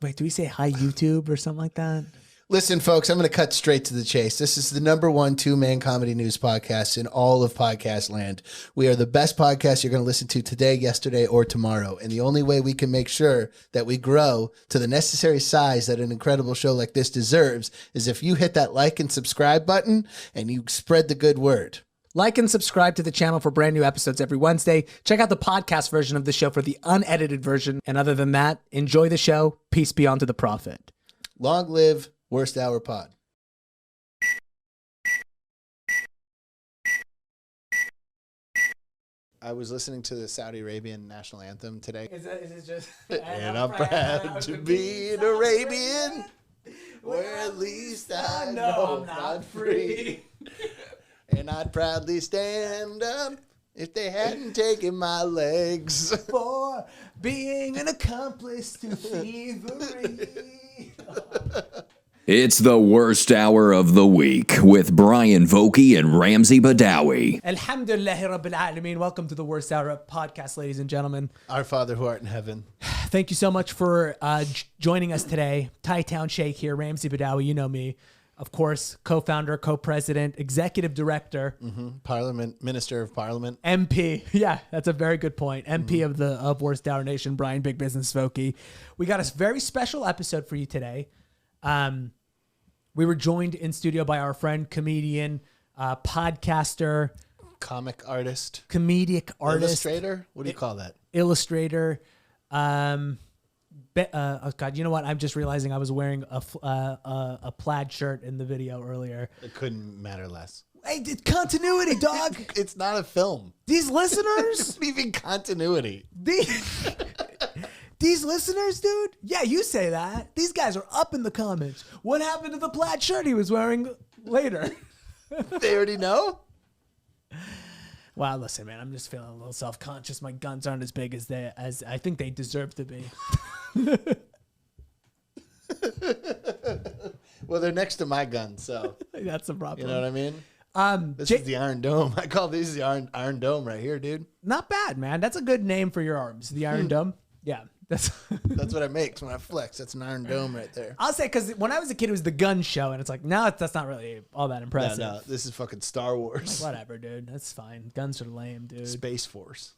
Wait, do we say hi YouTube or something like that? Listen, folks, I'm going to cut straight to the chase. This is the #1 two-man comedy news podcast in all of podcast land. We are the best podcast you're going to listen to today, yesterday, or tomorrow. And the only way we can make sure that we grow to the necessary size that an incredible show like this deserves is if you hit that like and subscribe button and you spread the good word. Like and subscribe to the channel for brand new episodes every Wednesday. Check out the podcast version of the show for the unedited version. And other than that, enjoy the show. Peace be unto the prophet. Long live Worst Hour Pod. I was listening to the Saudi Arabian national anthem today. Is it just... And I'm proud to be an Arabian, where at least I know I'm not free. And I'd proudly stand up if they hadn't taken my legs. For being an accomplice to thievery. It's the worst hour of the week with Bryan Vokey and Ramsey Badawi. Alhamdulillahi Rabbil Alameen. Welcome to the Worst Hour podcast, ladies and gentlemen. Our Father who art in heaven. Thank you so much for joining us today. Thai-Town Sheikh here, Ramsey Badawi, you know me. Of course, co-founder, co-president, executive director. Parliament, Minister of Parliament. MP. Yeah, that's a very good point. MP of Worst Hour Nation, Bryan Big Business Vokey. We got a very special episode for you today. We were joined in studio by our friend, comedian, podcaster, Comic artist. comedic artist, Illustrator? What do you call that? illustrator. Oh God, you know what? I'm just realizing I was wearing a plaid shirt in the video earlier. It couldn't matter less. Hey, continuity, dog. It's not a film. These listeners, Leaving continuity. These listeners, dude. Yeah, you say that. These guys are up in the comments. What happened to the plaid shirt he was wearing later? They already know? Wow, listen, man, I'm just feeling a little self-conscious. My guns aren't as big as I think they deserve to be. Well, they're next to my gun, so That's the problem. you know what I mean? This Jay- is the Iron Dome. I call these the Iron Dome right here, dude. Not bad, man. That's a good name for your arms. The Iron Dome. Yeah, that's. That's what it makes when I flex. That's an Iron Dome right there. I'll say because when I was a kid, it was the gun show, and it's like now that's not really all that impressive. No, this is fucking Star Wars. Whatever, dude. That's fine. Guns are lame, dude. Space Force.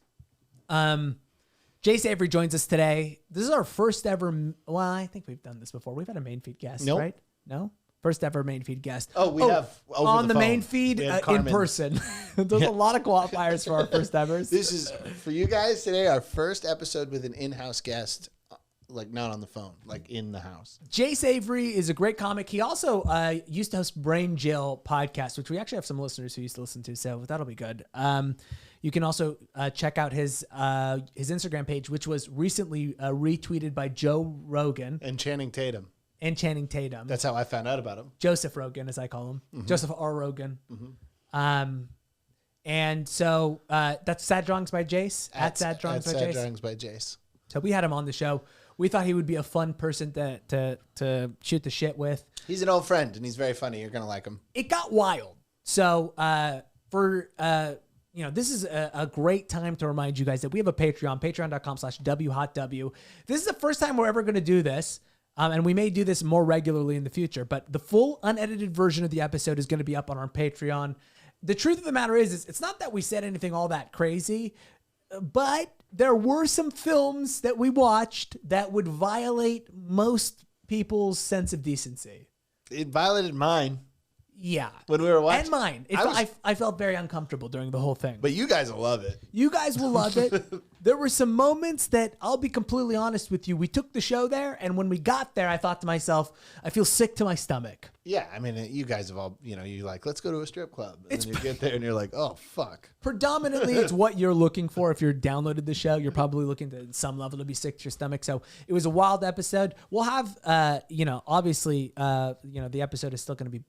Jace Avery joins us today. This is our first ever. Well, I think we've done this before. We've had a main feed guest, Nope. right? No, first ever main feed guest. Oh, we have over on the phone. main feed We have in Carmen. person. There's a lot of qualifiers for our first evers. This is for you guys today. Our first episode with an in-house guest, like not on the phone, like in the house. Jace Avery is a great comic. He also used to host Brain Jail podcast, which we actually have some listeners who used to listen to, so that'll be good. You can also check out his Instagram page, which was recently retweeted by Joe Rogan And Channing Tatum. and Channing Tatum. That's how I found out about him. Joseph Rogan, as I call him. Joseph R. Rogan. And so that's Sad Drawings by Jace. At Sad Drawings by Sad Jace. Drawings by Jace. So we had him on the show. We thought he would be a fun person to shoot the shit with. He's an old friend, and he's very funny. You're going to like him. It got wild. So this is a great time to remind you guys that we have a Patreon, patreon.com/WHotW. This is the first time we're ever going to do this. And we may do this more regularly in the future, but the full unedited version of the episode is going to be up on our Patreon. The truth of the matter is it's not that we said anything all that crazy, but there were some films that we watched that would violate most people's sense of decency. It violated mine Yeah. when we were watching. And mine. I felt very uncomfortable during the whole thing. But you guys will love it. You guys will love it. There were some moments that, I'll be completely honest with you, we took the show there, and when we got there, I thought to myself, I feel sick to my stomach. Yeah, I mean, you guys have all, you're like, let's go to a strip club. And then you get there and you're like, oh, fuck. Predominantly, it's what you're looking for. If you're downloaded the show, you're probably looking to some level to be sick to your stomach. So it was a wild episode. We'll have, obviously, the episode is still going to be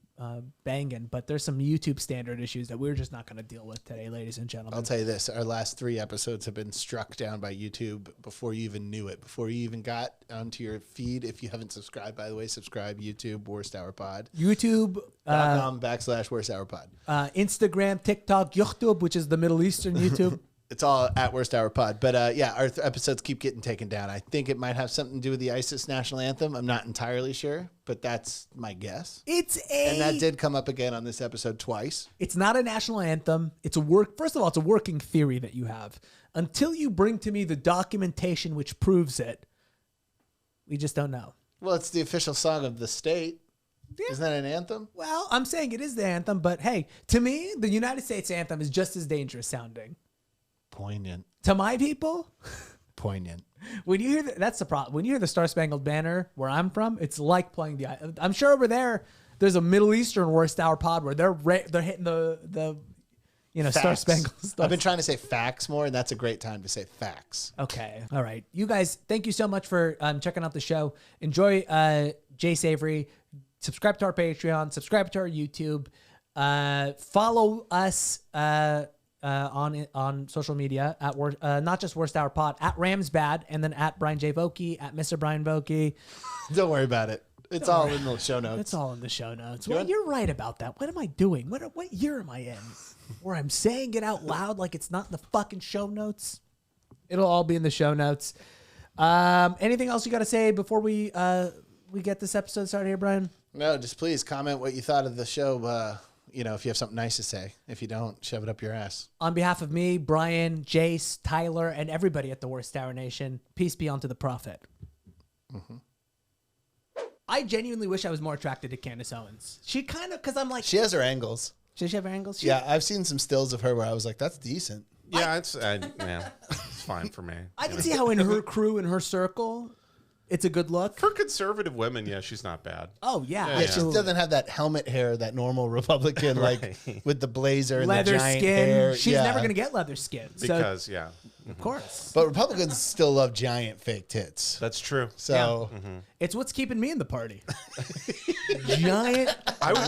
banging, but there's some YouTube standard issues that we're just not going to deal with today, ladies and gentlemen. I'll tell you this. Our last 3 episodes have been struck down by YouTube before you even knew it, before you even got onto your feed. If you haven't subscribed, by the way, subscribe. YouTube, Worst Hour Pod. YouTube. .com/Worst Hour Pod. Instagram, TikTok, YouTube, which is the Middle Eastern YouTube. It's all at Worst Hour Pod. But yeah, our episodes keep getting taken down. I think it might have something to do with the ISIS national anthem. I'm not entirely sure, but that's my guess. And that did come up again on this episode twice. It's not a national anthem. First of all, it's a working theory that you have. Until you bring to me the documentation which proves it, we just don't know. Well, it's the official song of the state. Yeah. Isn't that an anthem? Well, I'm saying it is the anthem, but hey, to me, the United States anthem is just as dangerous sounding. Poignant. To my people, poignant. When you hear that's the problem. When you hear the Star Spangled Banner, where I'm from, it's like playing the. I'm sure over there's a Middle Eastern Worst Hour Pod where they're hitting the Star Spangled stuff. I've been trying to say facts more, and that's a great time to say facts. Okay, all right, you guys, thank you so much for checking out the show. Enjoy Jace Avery. Subscribe to our Patreon. Subscribe to our YouTube. Follow us. On social media at not just Worst Hour Pod, at Ramsbad, and then at Brian J. Vokey, at Mr. Brian Vokey. Don't worry about it. It's all in the show notes. It's all in the show notes. Well, you're right about that. What am I doing? What year am I in? Where I'm saying it out loud like it's not in the fucking show notes? It'll all be in the show notes. Anything else you got to say before we get this episode started here, Brian? No, just please comment what you thought of the show. If you have something nice to say. If you don't, shove it up your ass. On behalf of me, Brian, Jace, Tyler, and everybody at the Worst Hour Nation, peace be unto the prophet. Mm-hmm. I genuinely wish I was more attracted to Candace Owens. She kind of, because I'm like... She has her angles. Does she have her angles? Yeah, I've seen some stills of her where I was like, that's decent. Yeah, it's fine for me. I can see how in her crew, in her circle... It's a good look. For conservative women, yeah, she's not bad. Oh, yeah. Yeah, she doesn't have that helmet hair, that normal Republican, like with the blazer and leather the giant skin. hair. She's never going to get leather skin. Because, yeah. Of course. But Republicans still love giant fake tits. That's true. So it's what's keeping me in the party. Giant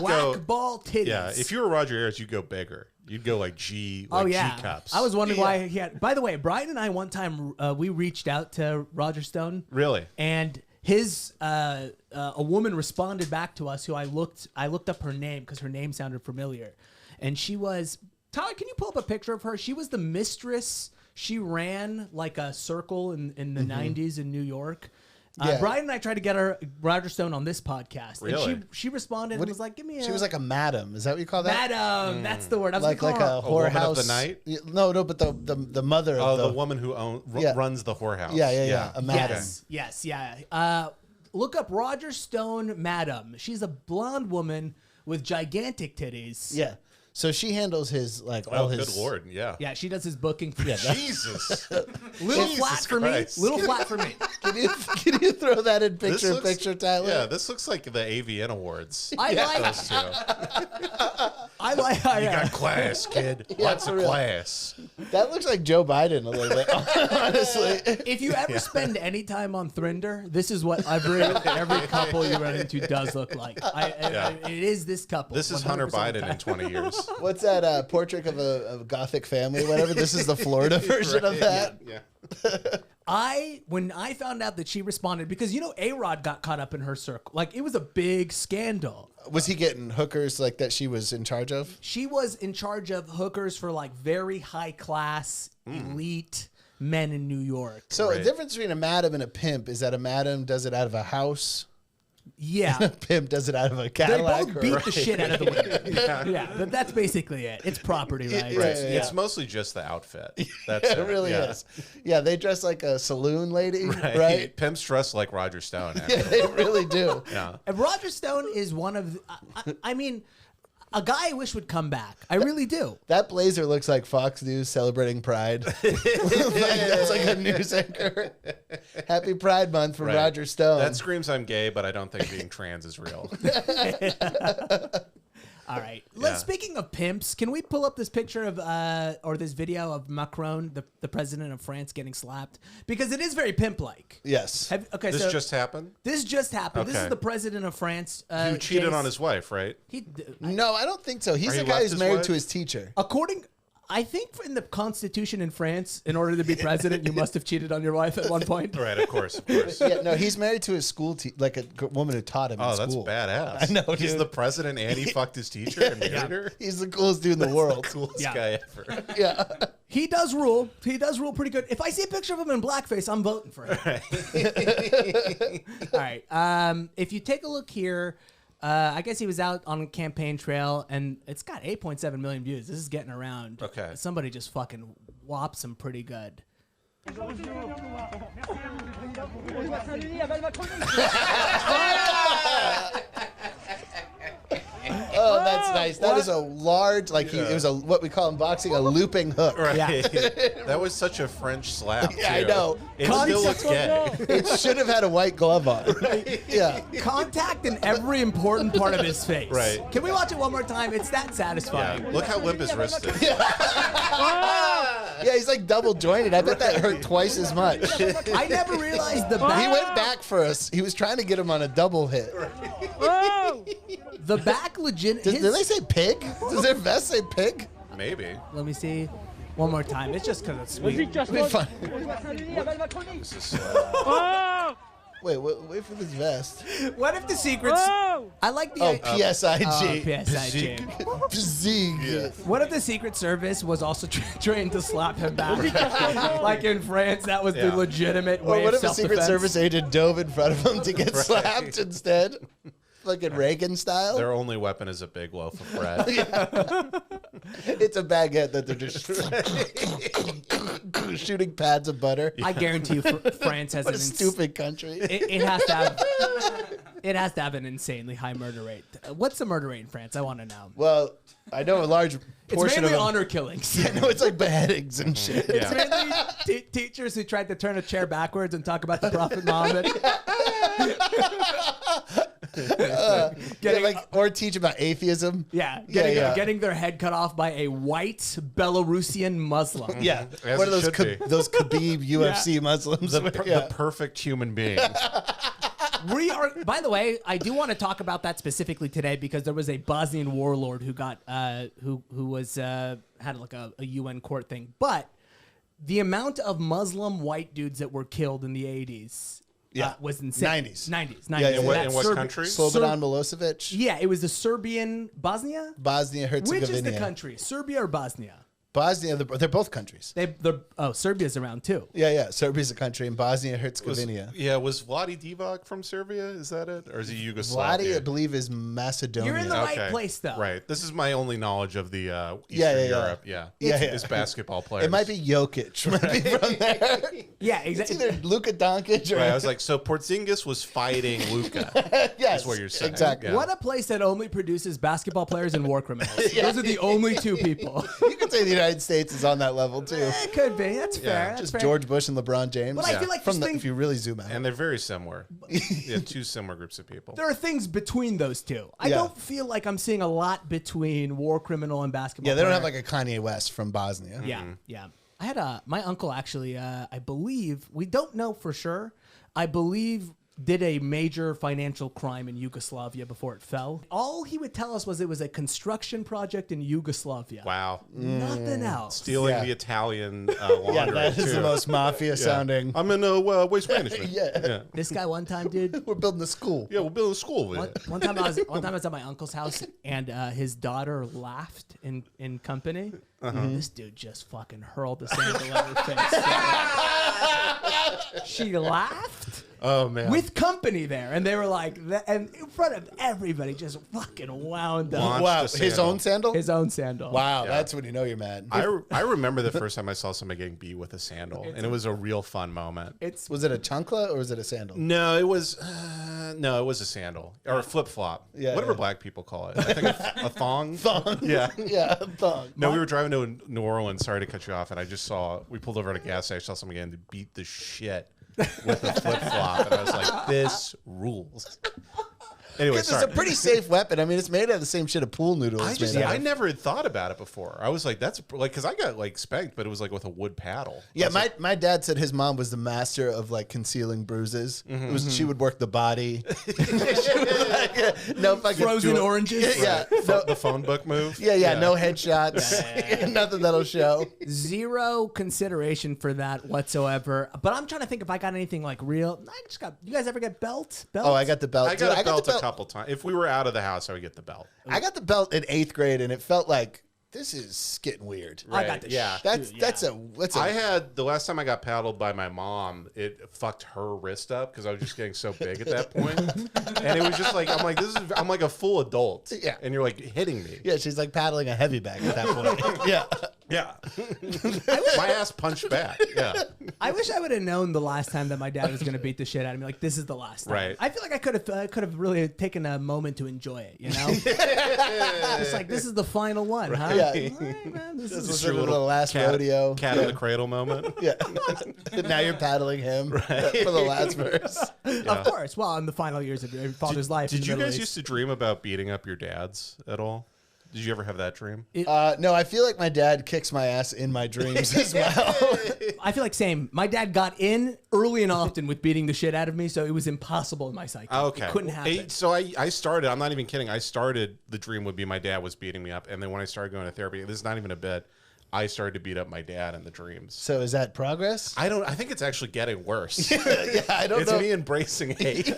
whack ball titties. Yeah, if you were Roger Ayers, you'd go bigger. You'd go like G cups. I was wondering why he had. By the way, Bryan and I one time we reached out to Roger Stone. Really? And his a woman responded back to us who I looked up her name because her name sounded familiar, and she was Tyler. Can you pull up a picture of her? She was the mistress. She ran like a circle in the 90s in New York. Bryan and I tried to get Roger Stone on this podcast. Really? And she responded and was like, give me a... She was like a madam. Is that what you call that? Madam. That's the word. I was like a whorehouse. Woman of the night? No, but the mother of the woman who runs the whorehouse. Yeah. A madam. Yes. Look up Roger Stone madam. She's a blonde woman with gigantic titties. Yeah. So she handles his all his. Good lord, yeah. Yeah, she does his booking for Jesus. Little flat for me. Little flat for me. Can you throw that in picture, Tyler? Yeah, this looks like the AVN Awards. I like. You got class, kid. Lots of class. That looks like Joe Biden a little bit, honestly. If you ever spend any time on Thrinder, this is what every couple you run into does look like. It is this couple. This is Hunter Biden in 20 years. What's that portrait of a gothic family, whatever? This is the Florida version of that. Yeah. When I found out that she responded, because A-Rod got caught up in her circle. Like, it was a big scandal. Was he getting hookers like that she was in charge of? She was in charge of hookers for like very high class, elite men in New York. So the difference between a madam and a pimp is that a madam does it out of a house. Yeah. A pimp does it out of a Cadillac. They both beat the shit out of the women. Yeah, but that's basically it. It's property rights. Right. It's mostly just the outfit. That's it really is. Yeah, they dress like a saloon lady, right? Pimps dress like Roger Stone. Yeah, they really do. Yeah. And Roger Stone is one of, I mean, a guy I wish would come back. I really do. That blazer looks like Fox News celebrating Pride. That's like a news anchor. Happy Pride Month for Roger Stone. That screams I'm gay, but I don't think being trans is real. All right. Speaking of pimps, can we pull up this picture of, or this video of Macron, the president of France, getting slapped? Because it is very pimp-like. Yes. This just happened? This just happened. Okay. This is the president of France. Who cheated on his wife, right? No, I don't think so. He's the guy who's married to his teacher. According, I think in the Constitution in France, in order to be president, you must have cheated on your wife at one point. Right, of course, of course. Yeah, no, he's married to his school like a woman who taught him. Oh, in that's school. badass. I know, He's dude. the president and he fucked his teacher and married her. He's the coolest dude in the world. Coolest Yeah. guy ever. Yeah. He does rule. He does rule pretty good. If I see a picture of him in blackface, I'm voting for him. All right. If you take a look here, I guess he was out on a campaign trail, and it's got 8.7 million views. This is getting around. Okay. Somebody just fucking whops him pretty good. Oh, that's nice. That is a large, like it was a what we call in boxing a looping hook. Right. Yeah. That was such a French slap. Yeah, I too. know. It still looks gay. It should have had a white glove on. Yeah. Contact in every important part of his face. Right. Can we watch it one more time? It's that satisfying. Yeah. Look how limp his wrist is. Yeah, he's like double jointed. I bet that hurt twice as much. I never realized the He back. went back for us. He was trying to get him on a double hit. The back legit. Did they say pig? Does their vest say pig? Maybe. Let me see. One more time. It's just because it's sweet. Let me find- This is slow. wait for this vest. What if the secrets? I like the. Oh, PSIG. PSIG. Pzig. What if the Secret Service was also trained to slap him back? Like in France, that was the Yeah. legitimate Or way what of if a Secret self-defense. Service agent dove in front of him to get slapped instead? Fucking Reagan style. Their only weapon is a big loaf of bread. It's a baguette that they're just shooting pads of butter. I guarantee you, France has What an a stupid country. It has to have. It has to have an insanely high murder rate. What's the murder rate in France? I want to know. Well, I know a large It's portion mainly of them. honor killings. I know it's like beheadings and shit. It's mainly teachers who tried to turn a chair backwards and talk about the Prophet Muhammad. Or teach about atheism. Getting their head cut off by a white Belarusian Muslim. Yeah, As one of it those should be. those Khabib UFC Muslims. The perfect human being. We are. By the way, I do want to talk about that specifically today because there was a Bosnian warlord who got who was had like a UN court thing, but the amount of Muslim white dudes that were killed in the 80s was insane. 90s. 90s. Yeah, In what, That's in what Serb- country? Slobodan Milosevic, Yeah, it was the Serbian Bosnia. Bosnia Herzegovina. Which is the country, Serbia or Bosnia? Bosnia, they're both countries. Serbia's around too. Yeah. Serbia's a country, and Bosnia Herzegovina. Was Vladi Divac from Serbia? Is that it? Or is he Vladi, Yugoslavia? I believe, is Macedonia. You're in the right place, though. Right. This is my only knowledge of the Eastern Yeah. Europe. Yeah. Yeah. Is basketball players. It might be Jokic. Might be from there. Yeah, It's exactly. either Luka Doncic or Right, I was like, so Porzingis was fighting Luka. yes, That's what you're saying. Exactly. Yeah. What a place that only produces basketball players and war criminals. Those are the only two people. You could say the United States is on that level too. It could be. That's fair. That's Just fair. George Bush and LeBron James. But I feel like from this thing- if you really zoom out. And they're very similar. Yeah, two similar groups of people. There are things between those two. I Yeah. don't feel like I'm seeing a lot between war criminal and basketball. Yeah, they don't have player. like a Kanye West from Bosnia. Yeah. I had my uncle actually. I believe we don't know for sure. I believe did a major financial crime in Yugoslavia before it fell. All he would tell us was it was a construction project in Yugoslavia. Wow. Nothing else. Stealing Yeah. the Italian laundry. Yeah, that is too. the most mafia sounding. I'm in waste management. Yeah. This guy one time, dude. We're building a school. Yeah, we're building a school with it. One time I was at my uncle's house and his daughter laughed in company. And this dude just fucking hurled the sandal at her face. She laughed Oh, man. with company there, and they were like, and in front of everybody, just fucking wound up Launched Wow, a his sandal. own sandal? his own sandal. Wow, that's when you know you're mad. I remember the first time I saw somebody getting beat with a sandal, and it was a real fun moment. It's Was it a chancla or was it a sandal? No, it was a sandal or a flip flop. Yeah, Whatever yeah. black people call it. I think a thong. Thong. Yeah. Yeah, thong. No, we were driving to New Orleans. Sorry to cut you off, and we pulled over at a gas station. I saw somebody getting beat the shit with a flip flop, and I was like, "This rules." Anyway, It's sorry. a pretty safe weapon. I mean, it's made out of the same shit a pool noodle is made out I of. never had thought about it before. I was like, that's like, because I got like spanked, but it was like with a wood paddle. Yeah, my dad said his mom was the master of like concealing bruises. It was she would work the body. She would, like, no fucking Frozen oranges. Yeah, The phone book move. yeah, no headshots, nothing that'll show. Zero consideration for that whatsoever. But I'm trying to think if I got anything like real. I just got. You guys ever get belt? Oh, I got the belt. I got Dude, a belt the a couple times. If we were out of the house, I would get the belt. I got the belt in 8th grade, and it felt like this is getting weird. I got the yeah. That's a I had the last time I got paddled by my mom, it fucked her wrist up because I was just getting so big at that point. And it was just like, I'm like a full adult. Yeah. And you're like hitting me. Yeah, she's like paddling a heavy bag at that point. Yeah. Yeah. My ass punched back. Yeah. I wish I would have known the last time that my dad was going to beat the shit out of me. Like, this is the last time. Right. I feel like I could have really taken a moment to enjoy it, you know? Just like, this is the final one, huh? Yeah. All right, man, this This is was the last rodeo. Cat in the cradle moment. Yeah. Now you're paddling him for the last verse. Of course. Well, in the final years of your father's life. in Did the you Middle guys East. used to dream about beating up your dads at all? Did you ever have that dream? No, I feel like my dad kicks my ass in my dreams as well. I feel like same. My dad got in early and often with beating the shit out of me, so it was impossible in my psyche. Okay. It couldn't happen. So I started, I'm not even kidding. I started, the dream would be my dad was beating me up. And then when I started going to therapy, this is not even a bit, I started to beat up my dad in the dreams. So is that progress? I think it's actually getting worse. Yeah, I don't It's know. me embracing hate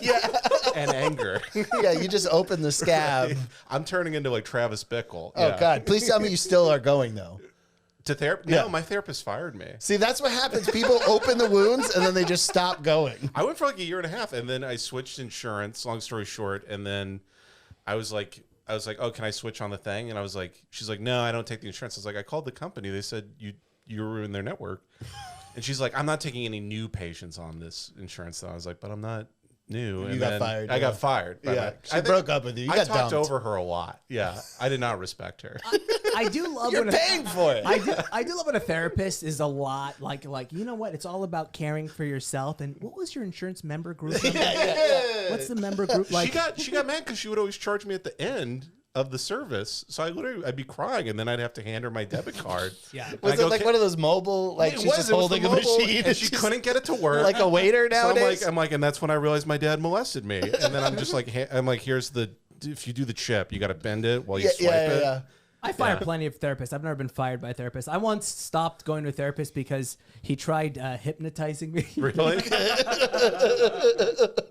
and anger. Yeah, you just open the scab. I'm turning into like Travis Bickle. Oh, Yeah. God. Please tell me you still are going, though. To therapy? Yeah. No, my therapist fired me. See, that's what happens. People open the wounds and then they just stop going. I went for like a year and a half, and then I switched insurance, long story short, and then I was like, oh, can I switch on the thing? And I was like, she's like, no, I don't take the insurance. I was like, I called the company. They said you were in their network. And she's like, I'm not taking any new patients on this insurance. And I was like, but I'm not new. You And got then fired, I yeah. got fired. Yeah, she broke up with you. You I got talked dumped. over her a lot. Yeah, I did not respect her. I do love You're when paying for it. I do love when a therapist is a lot like you know what? It's all about caring for yourself. And what was your insurance member group? Number? What's the member group like? She got mad because she would always charge me at the end of the service. So I'd be crying, and then I'd have to hand her my debit card. Yeah. And Was I it like one of those mobile, like It she's was. just It was holding the a mobile, machine? and she couldn't get it to work. like a waiter So nowadays? I'm like, and that's when I realized my dad molested me. And then I'm just like, I'm like, here's if you do the chip, you got to bend it while you swipe it. yeah. I fire plenty of therapists. I've never been fired by a therapist. I once stopped going to a therapist because he tried hypnotizing me. Really?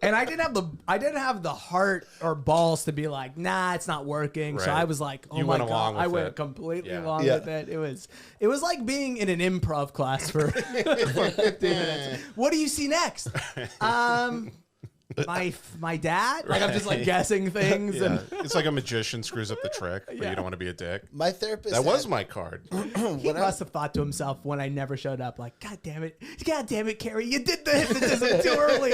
And I didn't have the heart or balls to be like, nah, it's not working. So Right. I was like, oh You my went along God. I with went it. completely Yeah. along Yeah. with it. It was like being in an improv class for 15 minutes. What do you see next? My dad? Like I'm just like guessing things Yeah. and It's like a magician screws up the trick, but Yeah. you don't want to be a dick. My therapist That was had- my card. he must have thought to himself when I never showed up, like, God damn it, Carrie, you did the hypnotism too early.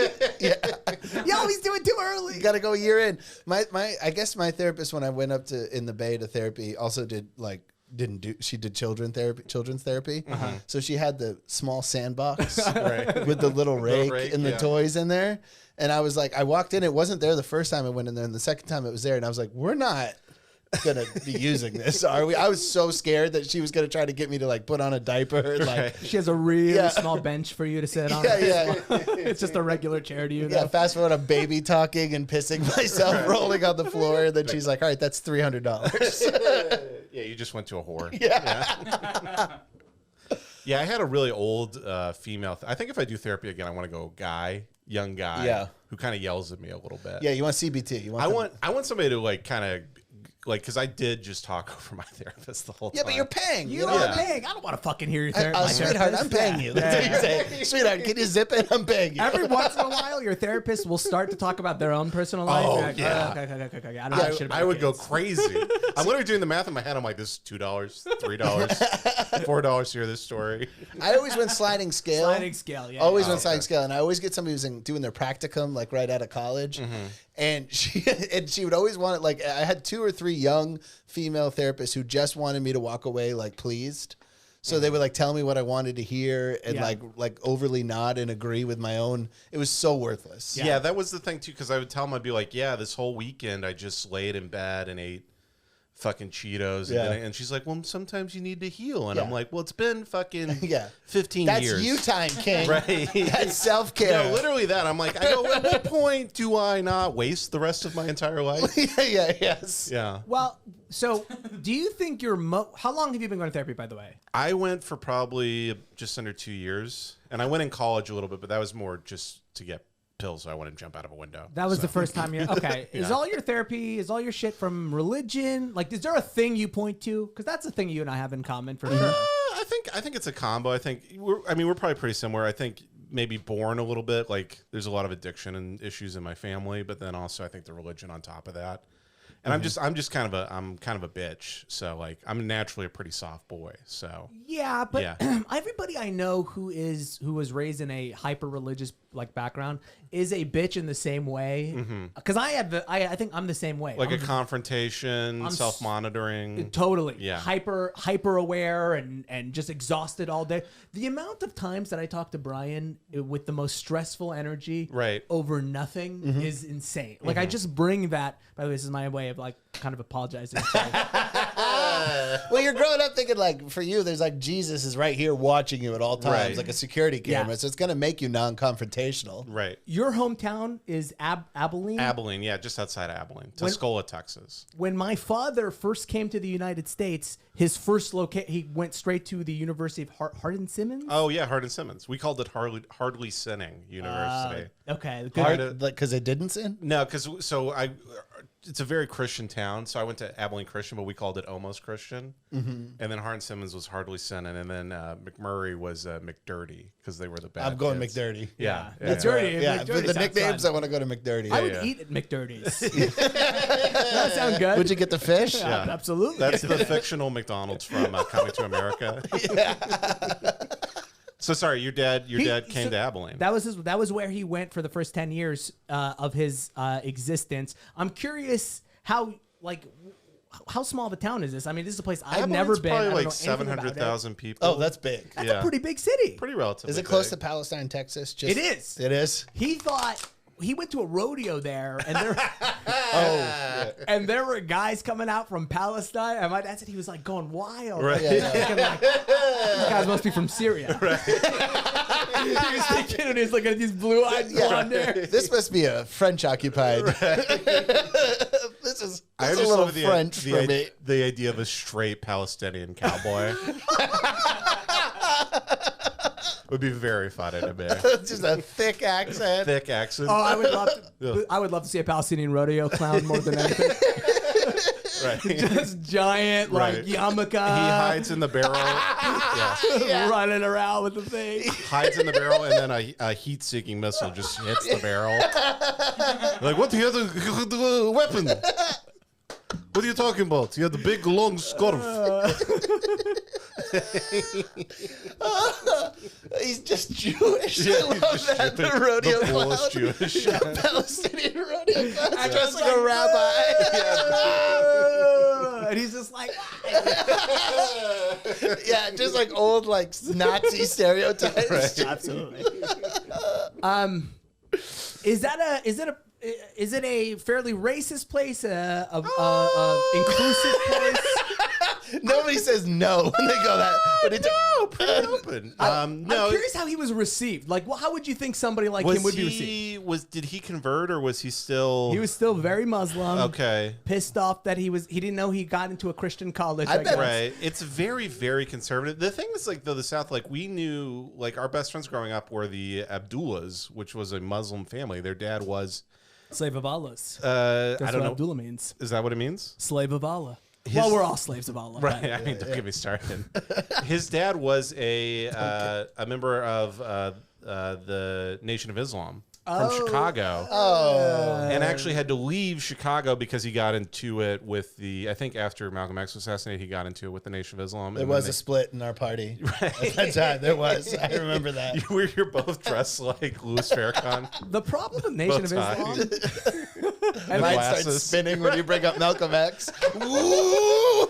You always do it too early. You got to go a year in. I guess my therapist, when I went up to in the Bay to therapy, also did like she did children's therapy. So she had the small sandbox Right. with the little rake and the yeah. toys in there. And I was like, I walked in, it wasn't there the first time I went in there, and the second time it was there, and I was like, we're not gonna be using this, are we? I was so scared that she was gonna try to get me to like put on a diaper and like She has a really Yeah. small bench for you to sit on. yeah. It's just a regular chair to you. Yeah, though. fast forward, I'm baby talking and pissing myself, rolling on the floor. And then she's like, all right, that's $300. Yeah, you just went to a whore. Yeah. Yeah, I had a really old female. I think if I do therapy again, I want to go young guy, Yeah. who kind of yells at me a little bit. Yeah, you want CBT. You want I want somebody to like kind of like, because I did just talk over my therapist the whole time. Yeah, but you're paying. You know are what I mean? paying. I don't want to fucking hear your therapist. Sweetheart, I'm paying you. That's what you say. Sweetheart, can you zip it? I'm paying you. Every once in a while, your therapist will start to talk about their own personal life. Oh, You're like, yeah. okay. I don't know shit about I would go kids. crazy. I'm literally doing the math in my head. I'm like, this is $2, $3, $4 to hear this story. I always went sliding scale. Sliding scale, yeah. Always yeah. went sliding scale. And I always get somebody who's doing their practicum, like right out of college. And she would always want it. Like, I had 2 or 3 young female therapists who just wanted me to walk away like pleased. So they would like tell me what I wanted to hear and like overly nod and agree with my own. It was so worthless. Yeah, that was the thing too, because I would tell them, I'd be like, yeah, this whole weekend I just laid in bed and ate fucking Cheetos. And she's like, well, sometimes you need to heal. And I'm like, well, it's been fucking 15 That's years. That's you time, King. Right. That's self-care. No, literally that. I'm like, I go, at what point do I not waste the rest of my entire life? Yeah. Well, so do you think you're how long have you been going to therapy, by the way? I went for probably just under 2 years. And I went in college a little bit, but that was more just to get pills so I wouldn't jump out of a window. That was the first time you okay. Is all your therapy, is all your shit from religion? Like, is there a thing you point to? Because that's a thing you and I have in common for sure. I think it's a combo. I think we're probably pretty similar. I think maybe born a little bit. Like there's a lot of addiction and issues in my family, but then also I think the religion on top of that. And I'm just kind of a bitch. So like I'm naturally a pretty soft boy. So yeah, but everybody I know who was raised in a hyper religious like background is a bitch in the same way. Because I think I'm the same way. Like a confrontation, self-monitoring. Totally. Yeah. Hyper aware and just exhausted all day. The amount of times that I talk to Bryan with the most stressful energy over nothing is insane. Like I just bring that, by the way, this is my way of like kind of apologizing. Well, you're growing up thinking like for you, there's like Jesus is right here watching you at all times, like a security camera. So it's going to make you non-confrontational. Right. Your hometown is Abilene? Abilene, yeah, just outside of Abilene. Tuscola, Texas. When my father first came to the United States, his first he went straight to the University of Hardin-Simmons? Oh, yeah, Hardin-Simmons. We called it Hardly Sinning University. Okay. Because it didn't sin? No, because it's a very Christian town, so I went to Abilene Christian, but we called it almost Christian. And then Hardin-Simmons was Hardly Sinning, and then McMurray was McDirty because they were the bad I'm going kids. McDirty. Yeah. McDirty. Yeah, McDirty the nicknames, I want to go to McDirty. I would eat at McDirty's. That sound good. Would you get the fish? Yeah, absolutely. That's the fictional McDonald's from Coming to America. So sorry, your dad came to Abilene. That was where he went for the first 10 years of his existence. I'm curious how small of a town is this? I mean, this is a place I've never been. Probably like 700,000 people. Oh, that's big. That's a pretty big city. Pretty relatively. Is it close to Palestine, Texas? It is. It is. He thought he went to a rodeo there, and there were guys coming out from Palestine. And my dad said he was like going wild. Right. Thinking, like, these guys must be from Syria. Right. He was thinking, and he's looking at these blue-eyed blonde hair. This must be a French occupied. This is a little French for me. The idea of a straight Palestinian cowboy would be very funny to me. Just a thick accent. Thick accent. Oh, I would love to see a Palestinian rodeo clown more than anything. Right. Just giant, like yarmulke. He hides in the barrel. Running around with the thing. Hides in the barrel, and then a heat-seeking missile just hits the barrel. Like, what? You have the weapon? What are you talking about? You have the big, long scarf. He's just Jewish. Yeah, I love that. The rodeo the clown. coolest Jewish. Palestinian rodeo clown. Dressed like a rabbi. And he's just like, yeah, just like old like Nazi stereotypes. Right. absolutely. Is it a fairly racist place? Inclusive place? Nobody says no when they go that. But it's pretty open. I'm curious how he was received. Like, well, how would you think somebody like him would be received? Did he convert, or was he still? He was still very Muslim. Okay. Pissed off that he didn't know he got into a Christian college. I bet. guess. Right. It's very, very conservative. The thing is, like, though, the South, like, we knew, like, our best friends growing up were the Abdullahs, which was a Muslim family. Their dad was slave of Allah's. That's I don't know. Abdullah means. Is that what it means? Slave of Allah. Well, we're all slaves of Allah. Right. I mean, don't get me started. His dad was a member of the Nation of Islam from Chicago. And actually had to leave Chicago because he got into it with I think after Malcolm X was assassinated, he got into it with the Nation of Islam. There was a split in our party. Right. At that time, there was. I remember that. You're both dressed like Louis Farrakhan. The problem with Nation of Islam... And lights start spinning when you bring up Malcolm X. Woo!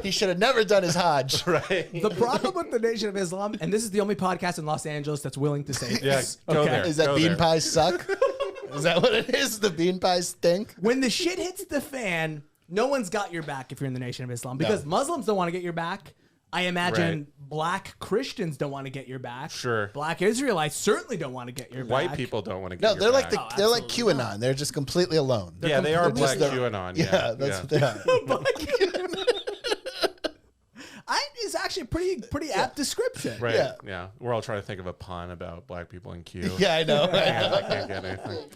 He should have never done his Hajj. Right. The problem with the Nation of Islam, and this is the only podcast in Los Angeles that's willing to say Yeah, this. go there. Is that Go bean there. pies suck? Is that what it is? The bean pies stink? When the shit hits the fan, no one's got your back if you're in the Nation of Islam because Muslims don't want to get your back. I imagine black Christians don't want to get your back. Sure. Black Israelites certainly don't want to get your White back. people don't want to get No, your they're like back. they're like absolutely QAnon. They're just completely alone. Yeah, they are black just- QAnon. Yeah, that's what they are. It's actually a pretty apt description. Right. Yeah. Yeah. We're all trying to think of a pun about black people in Q. Yeah, I know. I can't get anything.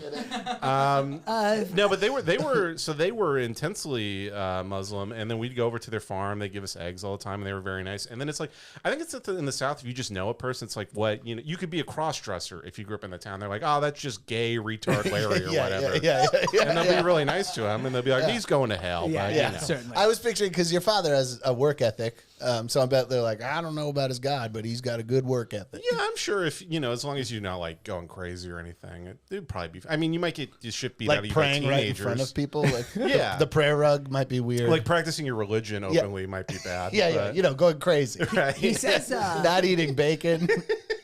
No, but they were intensely Muslim, and then we'd go over to their farm. They give us eggs all the time, and they were very nice. And then it's like, I think it's in the South. If you just know a person, it's like you could be a cross dresser if you grew up in the town. They're like, oh, that's just gay retard Larry or whatever. Yeah. And they'll be really nice to him, and they'll be like, he's going to hell. Yeah, but, yeah, you know. certainly. I was picturing because your father has a work ethic, so I bet they're like, I don't know about his God, but he's got a good work ethic. Yeah, I'm sure if as long as you're not like going crazy or anything, it'd probably be. I mean, you might get your shit beat out of Like you by praying right in teenagers. front of people. Like Yeah. the prayer rug might be weird. Like practicing your religion openly might be bad. yeah, but- going crazy. Right. He says Not eating bacon.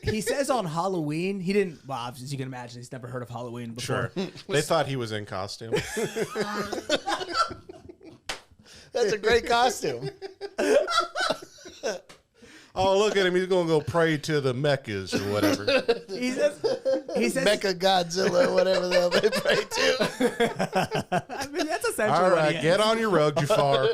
he says on Halloween he didn't. Well, as you can imagine, he's never heard of Halloween before. Sure. They thought he was in costume. That's a great costume. Oh, look at him. He's going to go pray to the Meccas or whatever. He says Mecha Godzilla, whatever the hell they pray to. I mean, that's essentially All what he right, is. get on your road, Jafar.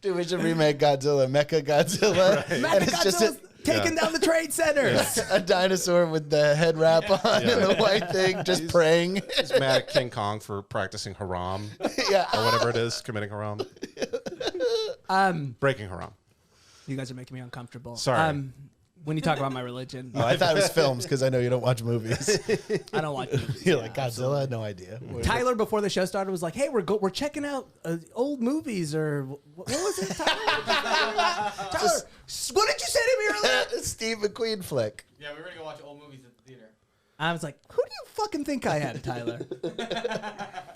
Dude, we should remake Godzilla, Mecha Godzilla. And it's just Mechagodzilla's taking down the trade centers. a dinosaur with the head wrap on and the white thing, just praying. He's mad at King Kong for practicing haram Yeah. or whatever it is, committing haram. Breaking haram. You guys are making me uncomfortable. Sorry. When you talk about my religion, Oh, I thought it was films because I know you don't watch movies. I don't watch movies. You're like, Godzilla? I had no idea. Tyler, before the show started, was like, "Hey, we're checking out old movies or what was it?" Tyler, what did you say to me earlier? Steve McQueen flick. Yeah, we were gonna go watch old movies at the theater. I was like, "Who do you fucking think I am, Tyler?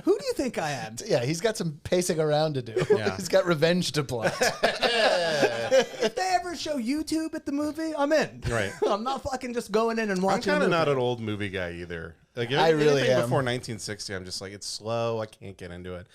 Who do you think I am?" Yeah, he's got some pacing around to do. Yeah. He's got revenge to plot. If they ever show YouTube at the movie, I'm in. Right. I'm not fucking just going in and I'm watching. kind a of movie. not an old movie guy either. Like I really anything am. before 1960, I'm just like, it's slow. I can't get into it.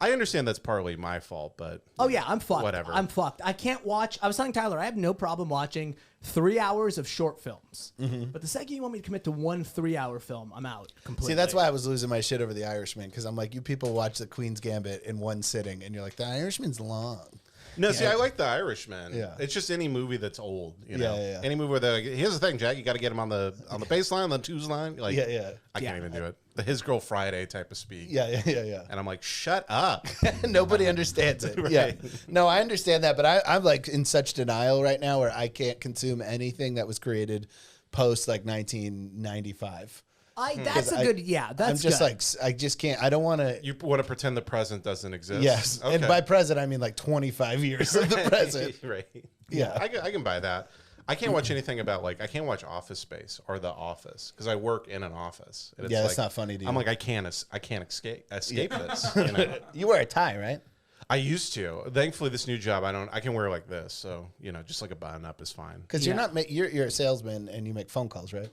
I understand that's partly my fault, but Oh yeah, I'm fucked. Whatever. I'm fucked. I can't watch. I was telling Tyler, I have no problem watching 3 hours of short films. But the second you want me to commit to 1 3-hour film, I'm out completely. See, that's why I was losing my shit over The Irishman, because I'm like, you people watch The Queen's Gambit in one sitting, and you're like, The Irishman's long. no. See, I like The Irishman. Yeah. It's just any movie that's old. You know, Yeah. any movie where they're like, here's the thing, Jack. You got to get him on the baseline, on the twos line. Like, Yeah. I can't even do it. The His Girl Friday type of speak. Yeah. And I'm like, shut up. Nobody understands it. Yeah. No, I understand that, but I'm like in such denial right now where I can't consume anything that was created post like 1995. That's a good. Yeah, that's. I'm just good. like, I just can't. I don't want to. You want to pretend the present doesn't exist? Yes. Okay. And by present, I mean like 25 years of the present. Right. Yeah. I can buy that. I can't watch anything about I can't watch Office Space or The Office because I work in an office. And it's Yeah, like, that's not funny to you. I'm like, I can't escape this. You know? You wear a tie, right? I used to. Thankfully, this new job, I can wear like this. So, just like a button up is fine. Because you're a salesman and you make phone calls, right?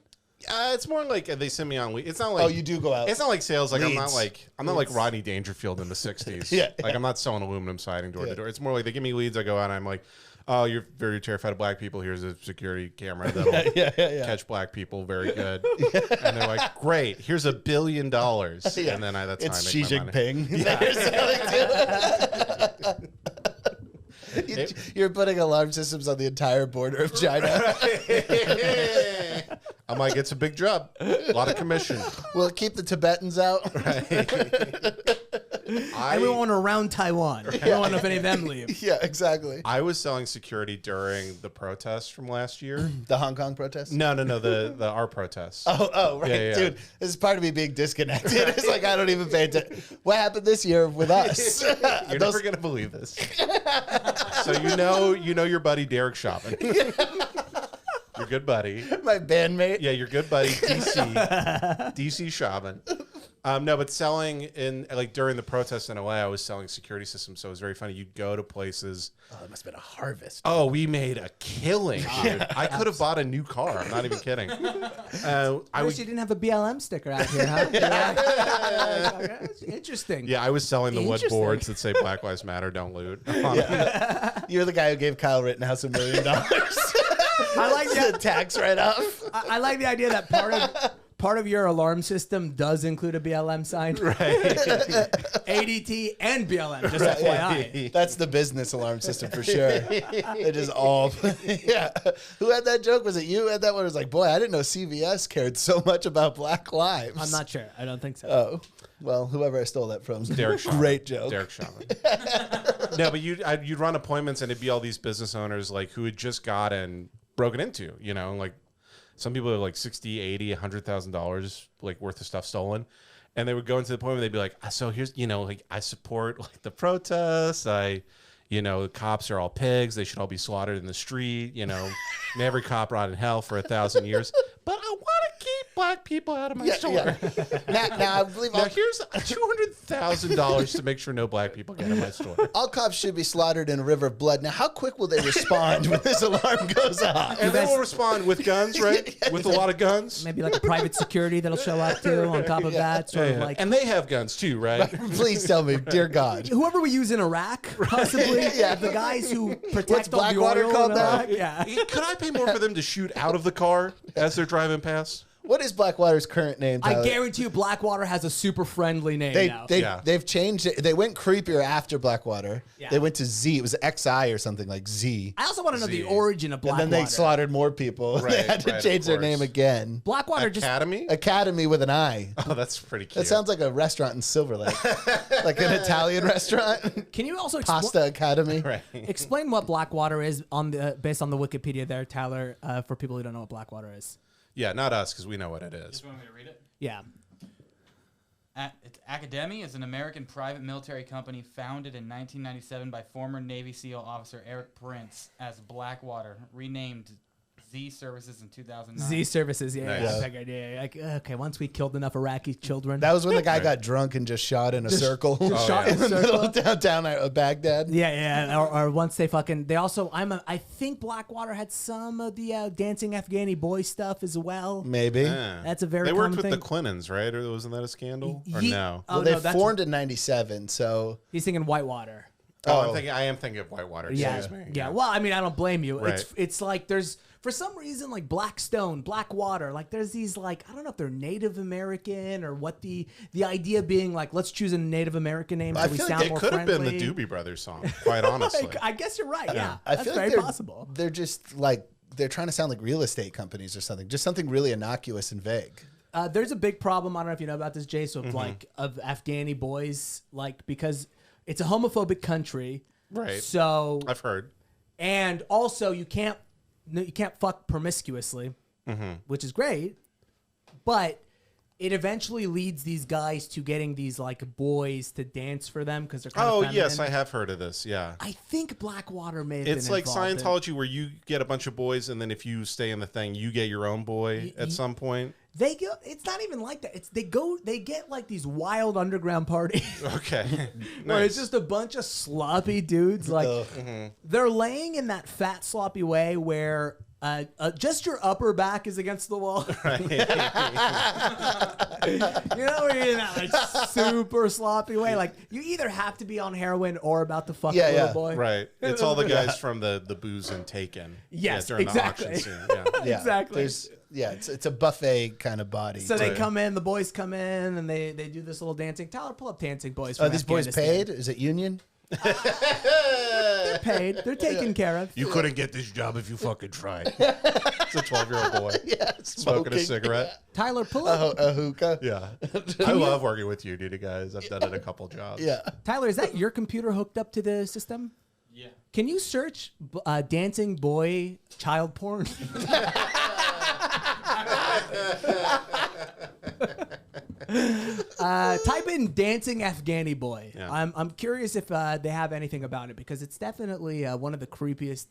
It's more like they send me on. It's not like You do go out. It's not like sales. Like I'm not Leads. like Rodney Dangerfield in the '60s. Yeah. Like I'm not selling aluminum siding door to door. It's more like they give me leads. I go out and I'm like, oh, you're very terrified of black people. Here's a security camera that'll catch black people very good. And they're like, great. Here's $1 billion. Yeah. And then that's It's how I Xi make my money. Jinping. that you're selling to. You're putting alarm systems on the entire border of China. I'm like, it's a big job. A lot of commission. Will it keep the Tibetans out? And we want to round Taiwan. We don't want to know if any of them leave. Yeah, exactly. I was selling security during the protests from last year. The Hong Kong protests? No, the our protests. Oh, right. Yeah. Dude, this is part of me being disconnected. It's like, I don't even pay attention. What happened this year with us? You're never gonna believe this. So you know your buddy Derek Chauvin. Your good buddy. My bandmate. Yeah, your good buddy DC Chauvin. No, but selling in like during the protests in LA, I was selling security systems, so it was very funny. You'd go to places. Oh, it must have been a harvest. Oh, we made a killing, dude. I could have bought a new car. I'm not even kidding. I wish you didn't have a BLM sticker out here, huh? That's interesting. Yeah, I was selling the wood Interesting. boards that say Black Lives Matter, don't loot. You're the guy who gave Kyle Rittenhouse $1 million. I like the tax write-off. I like the idea that part of your alarm system does include a BLM sign. Right. ADT and BLM, just FYI. That's the business alarm system for sure. It is all. Yeah. Who had that joke? Was it you who had that one? It was like, boy, I didn't know CVS cared so much about Black lives. I'm not sure. I don't think so. Oh. Well, whoever I stole that from. Derek Shaman. Great joke. Derek Shaman. No, but you'd run appointments and it'd be all these business owners like who had just gotten broken into, you know, like some people are like 60, 80, $100,000 like worth of stuff stolen. And they would go into the appointment, they'd be like, so here's, you know, like I support like the protests. The cops are all pigs. They should all be slaughtered in the street. You know, may every cop rot in hell for 1,000 years. But I want to keep black people out of my store. Yeah. Now, I believe Now here's $200,000 to make sure no black people get in my store. all cops should be slaughtered in a river of blood. Now, how quick will they respond when this alarm goes off? And they will respond with guns, right? With a lot of guns. Maybe like a private security that'll show up too on top of that. Sort of like. And they have guns too, right? Please tell me, dear God. Whoever we use in Iraq, possibly. Yeah. The guys who protect What's all the Blackwater oil called in now? Iraq. Yeah. Could I pay more for them to shoot out of the car as they're driving past? What is Blackwater's current name, Tyler? I guarantee you Blackwater has a super friendly name now. They've changed it. They went creepier after Blackwater. Yeah. They went to Z. It was XI or something like Z. I also want to know Z. the origin of Blackwater. And then they slaughtered more people. Right, They had to right, change of their course. name again. Blackwater Academy? Academy with an I. Oh, that's pretty cute. That sounds like a restaurant in Silver Lake. Like an Italian restaurant. Can you also Pasta Academy. right. explain what Blackwater is based on the Wikipedia there, Tyler, for people who don't know what Blackwater is? Yeah, not us because we know what it is. Just want me to read it? Yeah. Academy is an American private military company founded in 1997 by former Navy SEAL officer Eric Prince as Blackwater, renamed Z Services in 2009. Z Services, yeah. Nice. Yeah. I figured, yeah. Like, okay, once we killed enough Iraqi children. That was when the guy got drunk and just shot in a circle. shot in in the a middle circle. of downtown Baghdad. Yeah. Or once they fucking, they also, I think Blackwater had some of the dancing Afghani boy stuff as well. Maybe. Yeah. That's a very They worked common with thing. the Clintons, right? Or wasn't that a scandal? Or Ye- no? Oh, Well, they no, that's- formed in 97, so... He's thinking Whitewater. Oh, I am thinking of Whitewater. Yeah, Excuse me. yeah. Well, I mean, I don't blame you. Right. It's like there's for some reason like Blackstone, Blackwater. Like there's these like I don't know if they're Native American or what the idea being like let's choose a Native American name so I we feel like sound It more could have friendly. been the Doobie Brothers song, quite honestly. I guess you're right. Yeah, I that's feel very like possible. they're just like... They're trying to sound like real estate companies or something. Just something really innocuous and vague. There's a big problem. I don't know if you know about this, Jace, Mm-hmm. of like of Afghani boys, like because it's a homophobic country. Right. So I've heard. and also you can't fuck promiscuously, Mm-hmm. which is great, but it eventually leads these guys to getting these like boys to dance for them because they're kind of Oh, feminine. yes, I have heard of this. Yeah. I think Blackwater may have It's been like involved in- Scientology where you get a bunch of boys and then if you stay in the thing, you get your own boy at some point. They go. It's not even like that. It's they get like these wild underground parties Okay. where it's Nice. just a bunch of sloppy dudes. Like they're laying in that fat sloppy way where just your upper back is against the wall. You know, where you're in that like super sloppy way. Like you either have to be on heroin or about to fuck Yeah, a little yeah. boy. Right. It's all the guys from the Booze and Taken. Yes, during exactly. the auction scene. Yeah. Yeah, Exactly. It's a buffet kind of body. So they Right. come in, the boys come in, and they do this little dancing. Tyler, pull up dancing boys. Are From these boys Afghanistan. paid? Is it union? They're paid. They're taken care of. You couldn't get this job if you fucking tried. It's a 12-year-old boy Yeah, smoking a cigarette. Tyler, pull up. A hookah. Yeah. I love working with you, dude, guys. I've done it a couple jobs. Yeah. Tyler, is that your computer hooked up to the system? Yeah. Can you search dancing boy child porn? Type in dancing Afghani boy. Yeah. I'm curious if they have anything about it because it's definitely one of the creepiest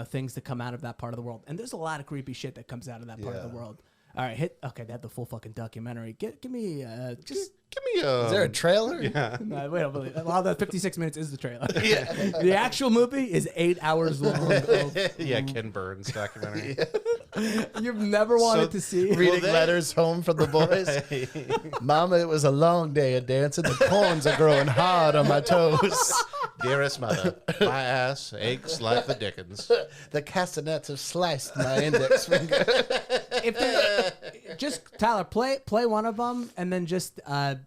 things that come out of that part of the world. And there's a lot of creepy shit that comes out of that part of the Yeah. world. All right, hit. Okay, they have the full fucking documentary. Give me just. Give me a. Is there a trailer? Yeah. No, wait, well, the 56 minutes is the trailer. Yeah. The actual movie is 8 hours long. Yeah, Ken Burns documentary. You've never wanted to see. Reading letters home from the boys. Mama, it was a long day of dancing. The corns are growing hard on my toes. Dearest mother, my ass aches like the dickens. The castanets have sliced my index finger. Just Tyler, play one of them and then just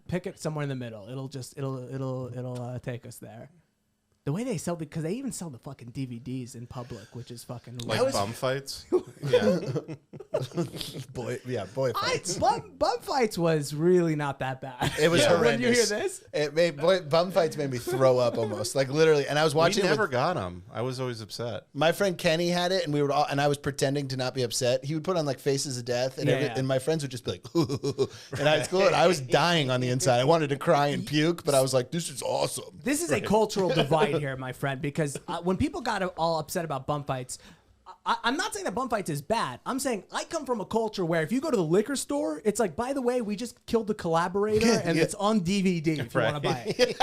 pick it somewhere in the middle. It'll take us there. The way they sell, because they even sell the fucking DVDs in public, which is fucking Like bum fights. Yeah. boy fights. Bum fights was really not that bad. It was horrendous. When you hear this, bum fights made me throw up almost, like literally. And I was watching. We never got them. I was always upset. My friend Kenny had it, and we were all, and I was pretending to not be upset. He would put on like faces of death, and and my friends would just be like, and at school, and I was dying on the inside. I wanted to cry and puke, but I was like, this is awesome. this is a cultural divide here, my friend, because when people got all upset about bum fights, I'm not saying that bum fights is bad. I'm saying I come from a culture where if you go to the liquor store, it's like, by the way, we just killed the collaborator, and it's on DVD if you want to buy it.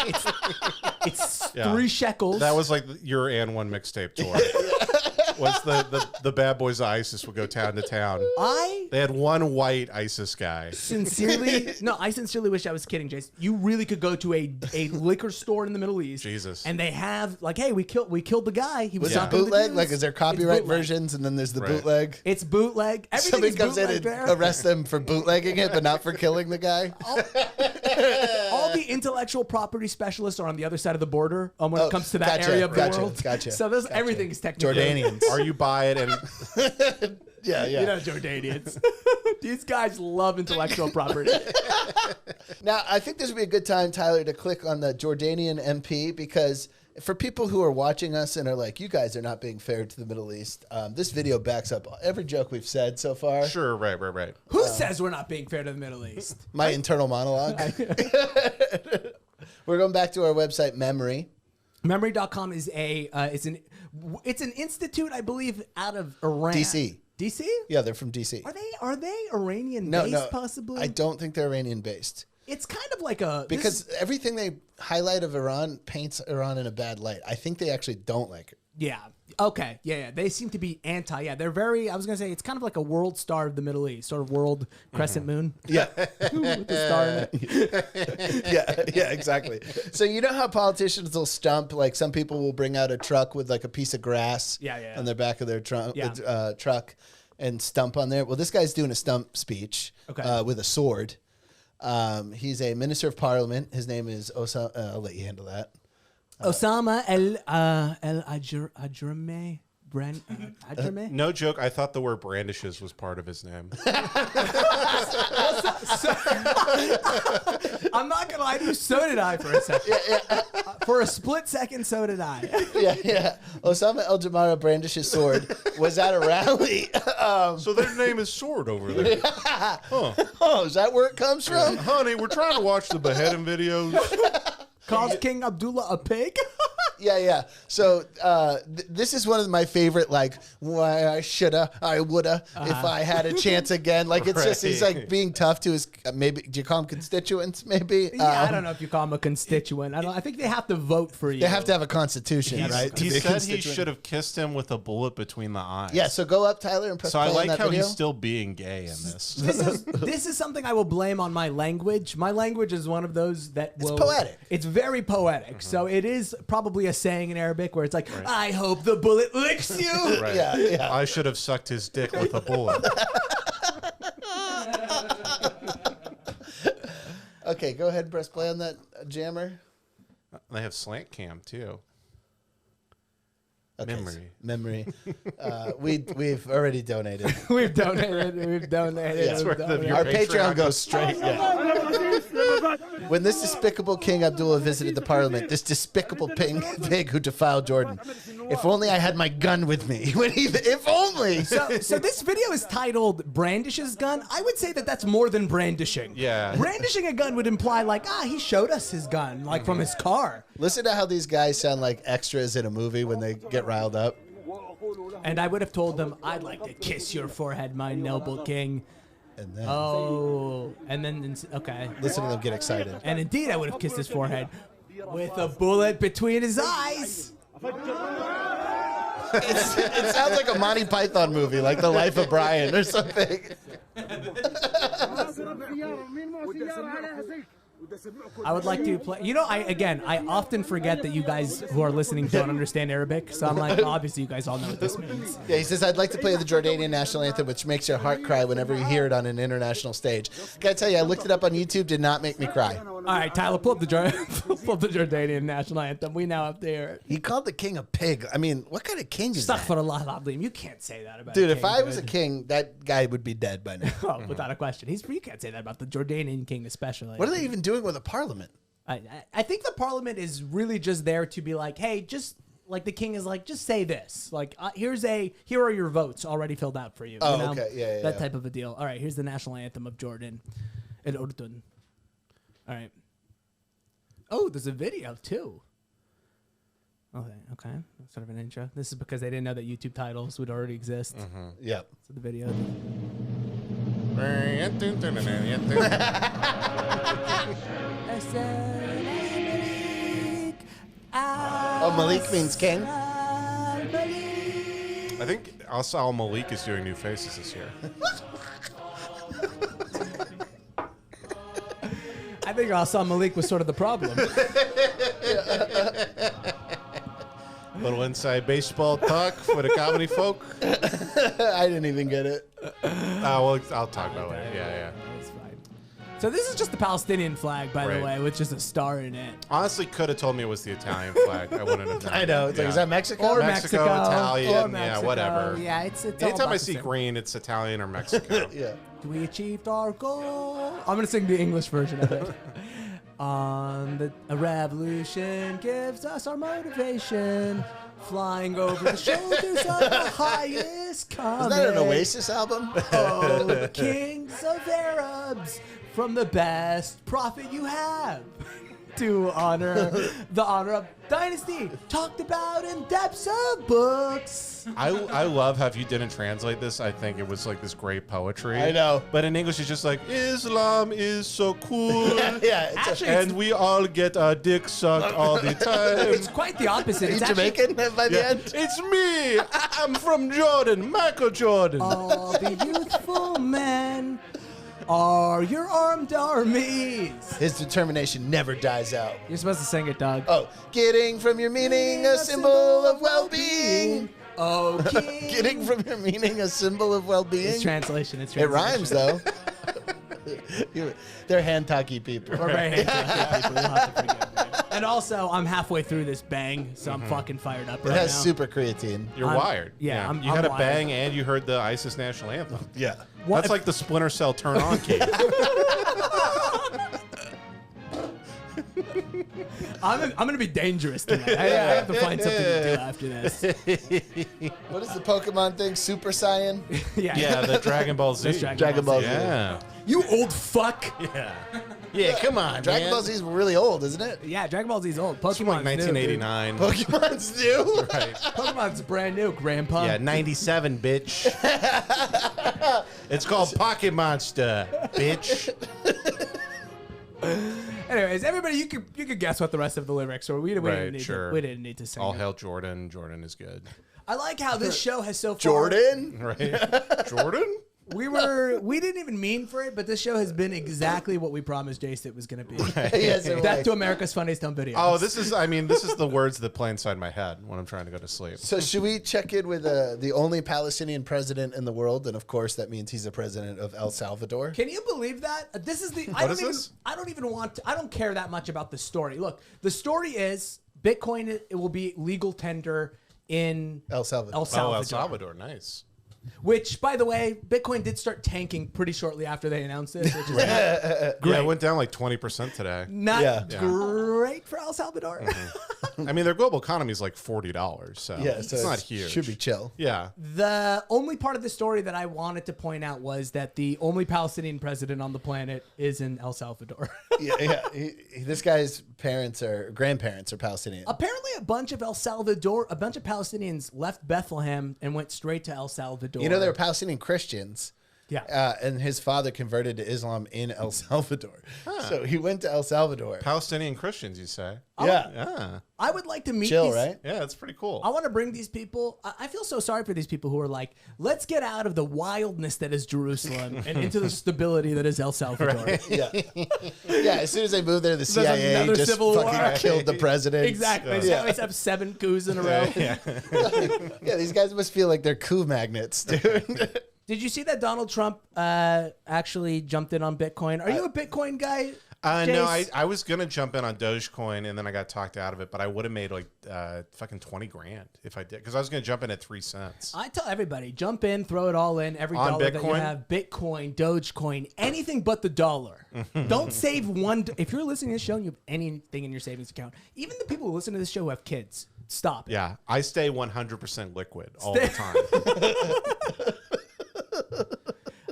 It's 3 shekels. That was like your And One mixtape tour. Was the bad boys of ISIS would go town to town. They had one white ISIS guy. I sincerely wish I was kidding, Jace. You really could go to a liquor store in the Middle East. Jesus. And they have like, hey, we killed the guy. He was Is it talking to the bootleg? dudes. Like, is there copyright versions, and then there's the bootleg? It's bootleg. Everything Somebody is comes in bootleg and there. arrests them for bootlegging it, but not for killing the guy. All the intellectual property specialists are on the other side of the border when it comes to that gotcha, area of the gotcha, world. gotcha, So everything is technically Jordanians. Or you buy it and Yeah. You know, Jordanians. These guys love intellectual property. Now, I think this would be a good time, Tyler, to click on the Jordanian MP, because for people who are watching us and are like, you guys are not being fair to the Middle East, this video backs up every joke we've said so far. Sure, right. Who says we're not being fair to the Middle East? My internal monologue. We're going back to our website, Memory. Memory.com is it's an institute, I believe, out of Iran. DC. DC? Yeah, they're from DC. Are they Iranian No, based possibly? I don't think they're Iranian based. It's kind of like a Because everything they highlight of Iran paints Iran in a bad light. I think they actually don't like it. Yeah. Okay. Yeah. They seem to be anti. Yeah. They're very. I was gonna say it's kind of like a world star of the Middle East, sort of world crescent moon. Yeah. With the star in it. yeah, exactly. So you know how politicians will stump? Like some people will bring out a truck with like a piece of grass on the back of their truck and stump on there. Well, this guy's doing a stump speech with a sword. He's a minister of parliament. His name is Osama. I'll let you handle that. Osama El Ajrame. Ajrame? No joke. I thought the word brandishes was part of his name. I'm not gonna lie to you. So did I for a second. For a split second, so did I. Yeah. Osama El Jamara brandishes sword. Was at a rally. So their name is Sword over there. Oh, is that where it comes from? Honey, we're trying to watch the beheading videos. Calls King Abdullah a pig? Yeah. So this is one of my favorite, like, why I shoulda, I woulda, if I had a chance again. Like, it's just, he's like being tough to his, maybe, do you call them constituents, maybe? Yeah, I don't know if you call him a constituent. I think they have to vote for you. They have to have a constitution, right? He said he should have kissed him with a bullet between the eyes. Yeah, so go up, Tyler, and press So I play on like that how video. he's still being gay in this. This is something I will blame on my language. My language is one of those that will... It's poetic. It's very poetic. So it is probably a saying in Arabic where it's like, I hope the bullet licks you. Right. Yeah. I should have sucked his dick with a bullet. Okay, go ahead and press play on that jammer. They have slant cam too. Okay, Memory. We've already donated. We've donated. Yeah. Your Our Patreon Patreon goes straight. When this despicable King Abdullah visited the parliament, this despicable pig who defiled Jordan, if only I had my gun with me. If only. So this video is titled Brandishes Gun. I would say that that's more than brandishing. Yeah. Brandishing a gun would imply like, he showed us his gun, like from his car. Listen to how these guys sound like extras in a movie when they get riled up. And I would have told them, I'd like to kiss your forehead, my noble king. And then okay. listen to them get excited. And indeed, I would have kissed his forehead with a bullet between his eyes. It sounds like a Monty Python movie, like The Life of Bryan or something. I would like to play. I often forget that you guys who are listening don't understand Arabic. So I'm like, obviously, you guys all know what this means. Yeah, he says, I'd like to play the Jordanian national anthem, which makes your heart cry whenever you hear it on an international stage. Gotta tell you, I looked it up on YouTube, did not make me cry. All right, Tyler, pull up the Jordanian national anthem. We now have to hear it. He called the king a pig. I mean, what kind of king is that? Astaghfirullah al-Azim. You can't say that about Dude, a king, if I was a king, that guy would be dead by now. Oh, without a question. You can't say that about the Jordanian king especially. What are they even doing with a parliament? I think the parliament is really just there to be like, hey, just like the king is like, just say this. Like, here are your votes already filled out for you. Oh, you know? okay. Yeah, That type of a deal. All right, here's the national anthem of Jordan. El Urdun. All right. Oh, there's a video too. Okay. Sort of an intro. This is because they didn't know that YouTube titles would already exist. Yep. So the video. Oh, Malik means king? I think Al Malik is doing new faces this year. I think Al Malik was sort of the problem. Little inside baseball talk for the comedy folk. I didn't even get it. Well, I'll talk about it later. Yeah. That's fine. So this is just the Palestinian flag, by the way, with just a star in it. Honestly, could have told me it was the Italian flag. I wouldn't have known. I know. It's like, is that Mexico? Or Mexico, Italian, yeah, whatever. Yeah, it's all Anytime about I the see same. green, it's Italian or Mexico. Yeah. We achieved our goal. I'm gonna sing the English version of it. A revolution gives us our motivation. Flying over the shoulders of the highest comet. Is that an Oasis album? Oh, kings of Arabs, from the best prophet you have, to honor the honor of dynasty, talked about in depths of books. I love how if you didn't translate this, I think it was like this great poetry. I know. But in English, it's just like, Islam is so cool. Yeah. And we all get our dick sucked all the time. It's quite the opposite. Are you It's actually Jamaican by the end? It's me. I'm from Jordan, Michael Jordan. all the youthful men are your armed armies. His determination never dies out. You're supposed to sing it, Doug. Oh, getting from your meaning a symbol of well-being. Oh, king. Getting from your meaning a symbol of well-being. It's translation. It's It translation. rhymes, though. They're hand-talky people. We're very handsome people. You'll have to forgive me. And also, I'm halfway through this bang, so I'm fucking fired up It right has now. super creatine. You're I'm- wired. yeah, I'm- you I'm had a wired. bang and you heard the ISIS national anthem. Yeah. What That's if- like the Splinter Cell turn on key. I'm gonna be dangerous tonight. I have to find something to do after this. What is the Pokemon thing? Super Saiyan? Yeah, the Dragon Ball Z. That's Dragon Ball Z. Yeah. You old fuck. Yeah, come on. Dragon Ball Z is really old, isn't it? Yeah, Dragon Ball Z is old. It's from like Pokemon's new, dude. 1989. Pokemon's new? Right. Pokemon's brand new, Grandpa. Yeah, 97, bitch. It's called Pocket Monster, bitch. Anyways, everybody, you could guess what the rest of the lyrics were. We Right, didn't sure. we didn't need to sing. All it. hail Jordan. Jordan is good. I like how this show has so far. Jordan? Right? Jordan? We didn't even mean for it, but this show has been exactly what we promised Jace it was going to be. Yes, it Death was. to America's Funniest Home Videos. Oh, this is the words that play inside my head when I'm trying to go to sleep. So should we check in with the only Palestinian president in the world? And of course, that means he's the president of El Salvador. Can you believe that? This is the. What is this? I don't care that much about the story. Look, the story is Bitcoin. It will be legal tender in El Salvador. El Salvador. Oh, El Salvador. Nice. Which, by the way, Bitcoin did start tanking pretty shortly after they announced this, which is Yeah, it went down like 20% today. not Yeah. great for El Salvador. I mean, their global economy is like $40, so Yeah, so it's not huge. Should be chill. Yeah. The only part of the story that I wanted to point out was that the only Palestinian president on the planet is in El Salvador. Yeah. This guy's grandparents are Palestinian. Apparently, a bunch of Palestinians left Bethlehem and went straight to El Salvador. You know, they were Palestinian Christians. And his father converted to Islam in El Salvador. So he went to El Salvador. Palestinian Christians, you say? Yeah. I would like to meet Chill, these, right? Yeah, that's pretty cool. I want to bring these people. I feel so sorry for these people who are like, let's get out of the wildness that is Jerusalem and into the stability that is El Salvador. Yeah. As soon as they moved there, the CIA another just civil fucking war. killed the president. Exactly. They always have 7 coups in a row. Yeah, these guys must feel like they're coup magnets, dude. Did you see that Donald Trump actually jumped in on Bitcoin? Are you a Bitcoin guy? No, Jace? I was gonna jump in on Dogecoin and then I got talked out of it, but I would have made like fucking 20 grand if I did, because I was gonna jump in at 3 cents. I tell everybody, jump in, throw it all in, every On dollar that you Bitcoin? have, Bitcoin, Dogecoin, anything but the dollar. Don't save one. If you're listening to this show and you have anything in your savings account, even the people who listen to this show who have kids, stop. Yeah, I stay 100% liquid all the time.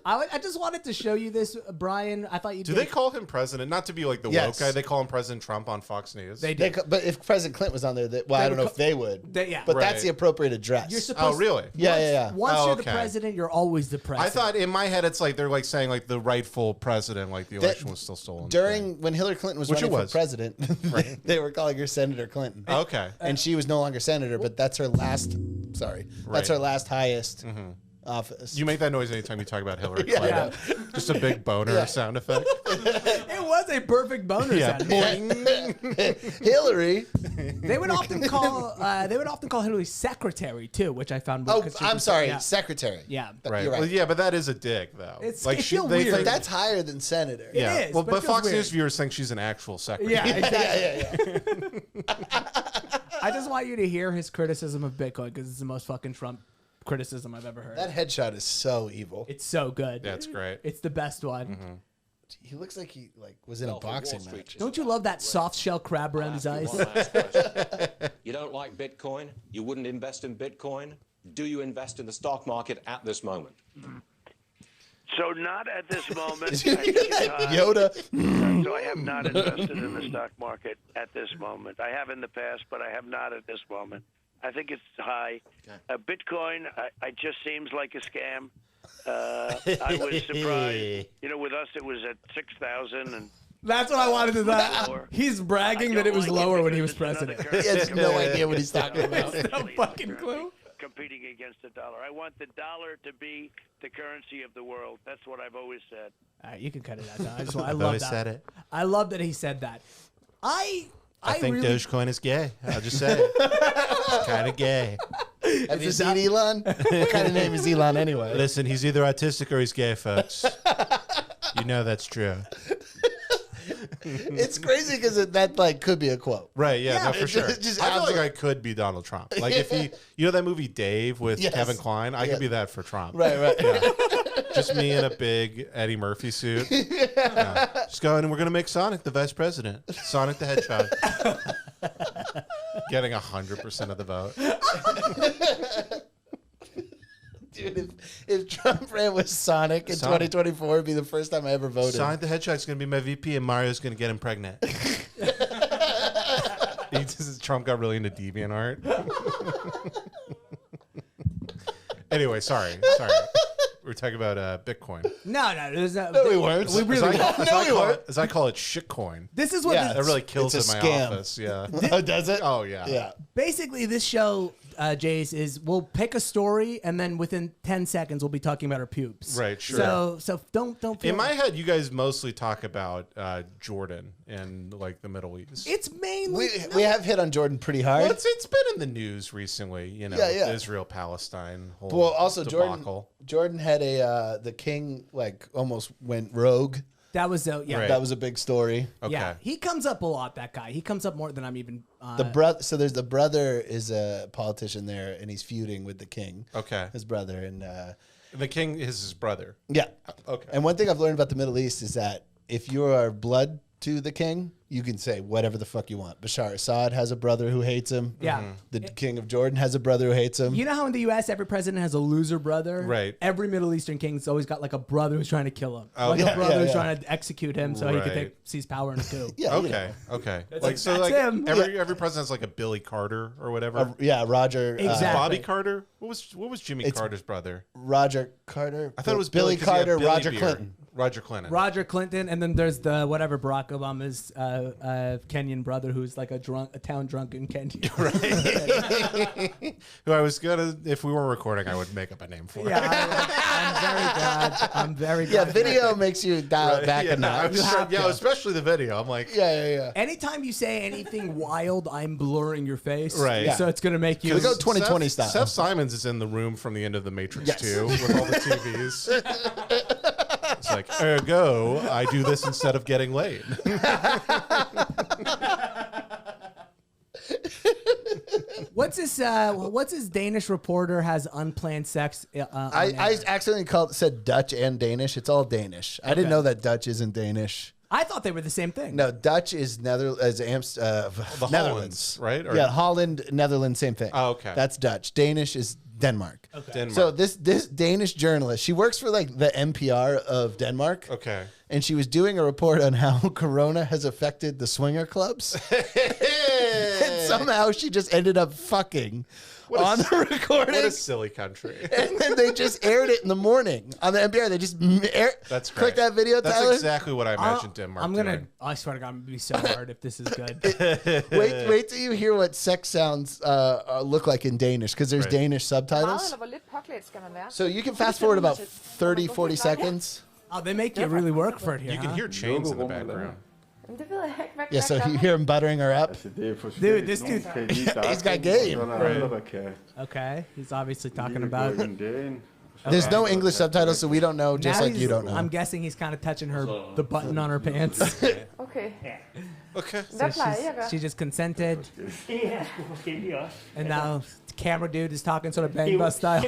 I just wanted to show you this, Brian. I thought you Do they call him president? Not to be like the Yes. woke guy. They call him President Trump on Fox News. They do. But if President Clinton was on there, I don't know if they would. Yeah. But Right. that's the appropriate address. You're supposed. Oh, really? Yeah. Once Oh, you're the okay. president, you're always the I president. thought in my head it's like they're like saying like the rightful president, like the election was still stolen. During when Hillary Clinton was Which it running for was. president, they were calling her Senator Clinton. Okay. And she was no longer senator, but that's her last. Sorry, that's her last highest office. You make that noise anytime you talk about Hillary Yeah. Clinton. Just a big boner sound effect. it was a perfect bonus. Yeah. Hillary. They would often call Hillary secretary too, which I found. Oh, because she I'm was- sorry, Yeah. secretary. Yeah. Right. You're right. Well, yeah, but that is a dick, though. It's- like it feel weird. But that's higher than senator. yeah. is, well, but but it feels Fox weird. News viewers think she's an actual secretary. Yeah, exactly. Yeah. I just want you to hear his criticism of Bitcoin because it's the most fucking Trump criticism I've ever heard. That headshot is so evil. It's so good. That's great. It's the best one. He looks like he was in a boxing match. Don't you love that soft shell crab around his eyes? One last question. You don't like Bitcoin? You wouldn't invest in Bitcoin? Do you invest in the stock market at this moment? So not at this moment. Yoda. So I have not invested in the stock market at this moment. I have in the past, but I have not at this moment. I think it's high. Bitcoin, I just seems like a scam. I was surprised. You know, with us it was at 6,000 and. That's what I wanted to know. Lower. He's bragging I that it don't was like lower when because he was it's another president. currency. He has no idea what he's talking about. No fucking clue. Competing against the dollar. I want the dollar to be the currency of the world. That's what I've always said. All right, you can cut it out. I love always that. said it. I love that he said that. I think really, Dogecoin is gay. I'll just say it. It's kind of gay. Have you seen Elon? What kind of name is Elon anyway? Listen, he's either autistic or he's gay, folks. You know that's true. It's crazy because that like could be a quote. Right, yeah, no, for it's sure. just I feel like absolute- I could be Donald Trump. Like if you know that movie Dave with Yes. Kevin Kline? I Yeah. could be that for Trump. Right. Just me in a big Eddie Murphy suit. Yeah. Just going, and we're going to make Sonic the vice president. Sonic the Hedgehog. Getting 100% of the vote. Dude, if Trump ran with Sonic in 2024, it'd be the first time I ever voted. Sonic the Hedgehog's going to be my VP and Mario's going to get him pregnant. Trump got really into DeviantArt. Anyway, sorry. We're talking about Bitcoin. no, there's no. No, we weren't. We really. As I call it shitcoin. This is what. Yeah. this- That really kills It's in a my scam. office. Yeah. Oh, does it? Oh, yeah. Yeah. basically, this show, Jace, is we'll pick a story and then within 10 seconds we'll be talking about our pubes. Right, sure. So don't feel. In my head, you guys mostly talk about Jordan and like the Middle East. It's mainly. We have hit on Jordan pretty hard. Well, it's been in the news recently, you know, Yeah. Israel Palestine whole Well, also debacle. Jordan had the king like almost went rogue. That was yeah. Right. That was a big story. Okay. Yeah, he comes up a lot. That guy. He comes up more than I'm even. The brother. So there's the brother is a politician there, and he's feuding with the king. Okay. His brother and The king is his brother. yeah. Okay. And one thing I've learned about the Middle East is that if you are blood to the king, you can say whatever the fuck you want. Bashar Assad has a brother who hates him. Yeah. The king of Jordan has a brother who hates him. You know how in the U.S. every president has a loser brother? Right. Every Middle Eastern king's always got like a brother who's trying to kill him. Oh, Like yeah, a brother yeah, who's yeah. trying to execute him so he Right. can seize power in a coup. Yeah, you Okay. know. Okay. That's him. Every president's like a Billy Carter or whatever. Yeah, Roger. Exactly. Bobby Carter. What was Jimmy Carter's brother? Roger Carter. I thought it was Billy 'cause he had Carter. Billy Roger beard. Clinton. Roger Clinton. Roger Clinton, and then there's the whatever Barack Obama's Kenyan brother who's like a town drunk in Kenya. Who I was gonna, if we were recording, I would make up a name for. Yeah, I'm very glad. I'm very glad. Yeah, video makes you dial it back a notch. Especially the video. I'm like, Yeah. Anytime you say anything wild, I'm blurring your face. Right. Yeah. So it's gonna make you. We go 2020 style. Seth Simons is in the room from the end of The Matrix Yes. 2 with all the TVs. It's like, ergo, I do this instead of getting laid. What's this Danish reporter has unplanned sex? I accidentally said Dutch and Danish. It's all Danish. I didn't know that Dutch isn't Danish. I thought they were the same thing. No, Dutch is Netherlands, The Netherlands, Hollands, right? Or- Yeah, Holland, Netherlands, same thing. Oh, okay. That's Dutch. Danish is Denmark. Denmark. So this Danish journalist, she works for like the NPR of Denmark. Okay. And she was doing a report on how Corona has affected the swinger clubs. And somehow she just ended up fucking on the recording. What a silly country. And then they just aired it in the morning on the NPR. They just That's great. click that video, That's Tyler. exactly what I imagined Denmark I'm gonna. doing. I swear to God, I'm gonna be so hard if this is good. Wait till you hear what sex sounds look like in Danish, because there's Right. Danish subtitles. So you can fast forward about 30, 40 seconds. Oh, they make you really work for it here. You can huh? hear chains in the background. Yeah, so you hear him buttering her up. Dude, this dude. He's got game. Okay, he's obviously talking about. There's no English subtitles, so we don't know, just Now like you he's- don't know. I'm guessing he's kind of touching the button on her pants. Okay. Okay. Hvad plejer I at gøre? She just consented, Det er sgu forskelligt også. and now the camera dude is talking sort of bang bus style.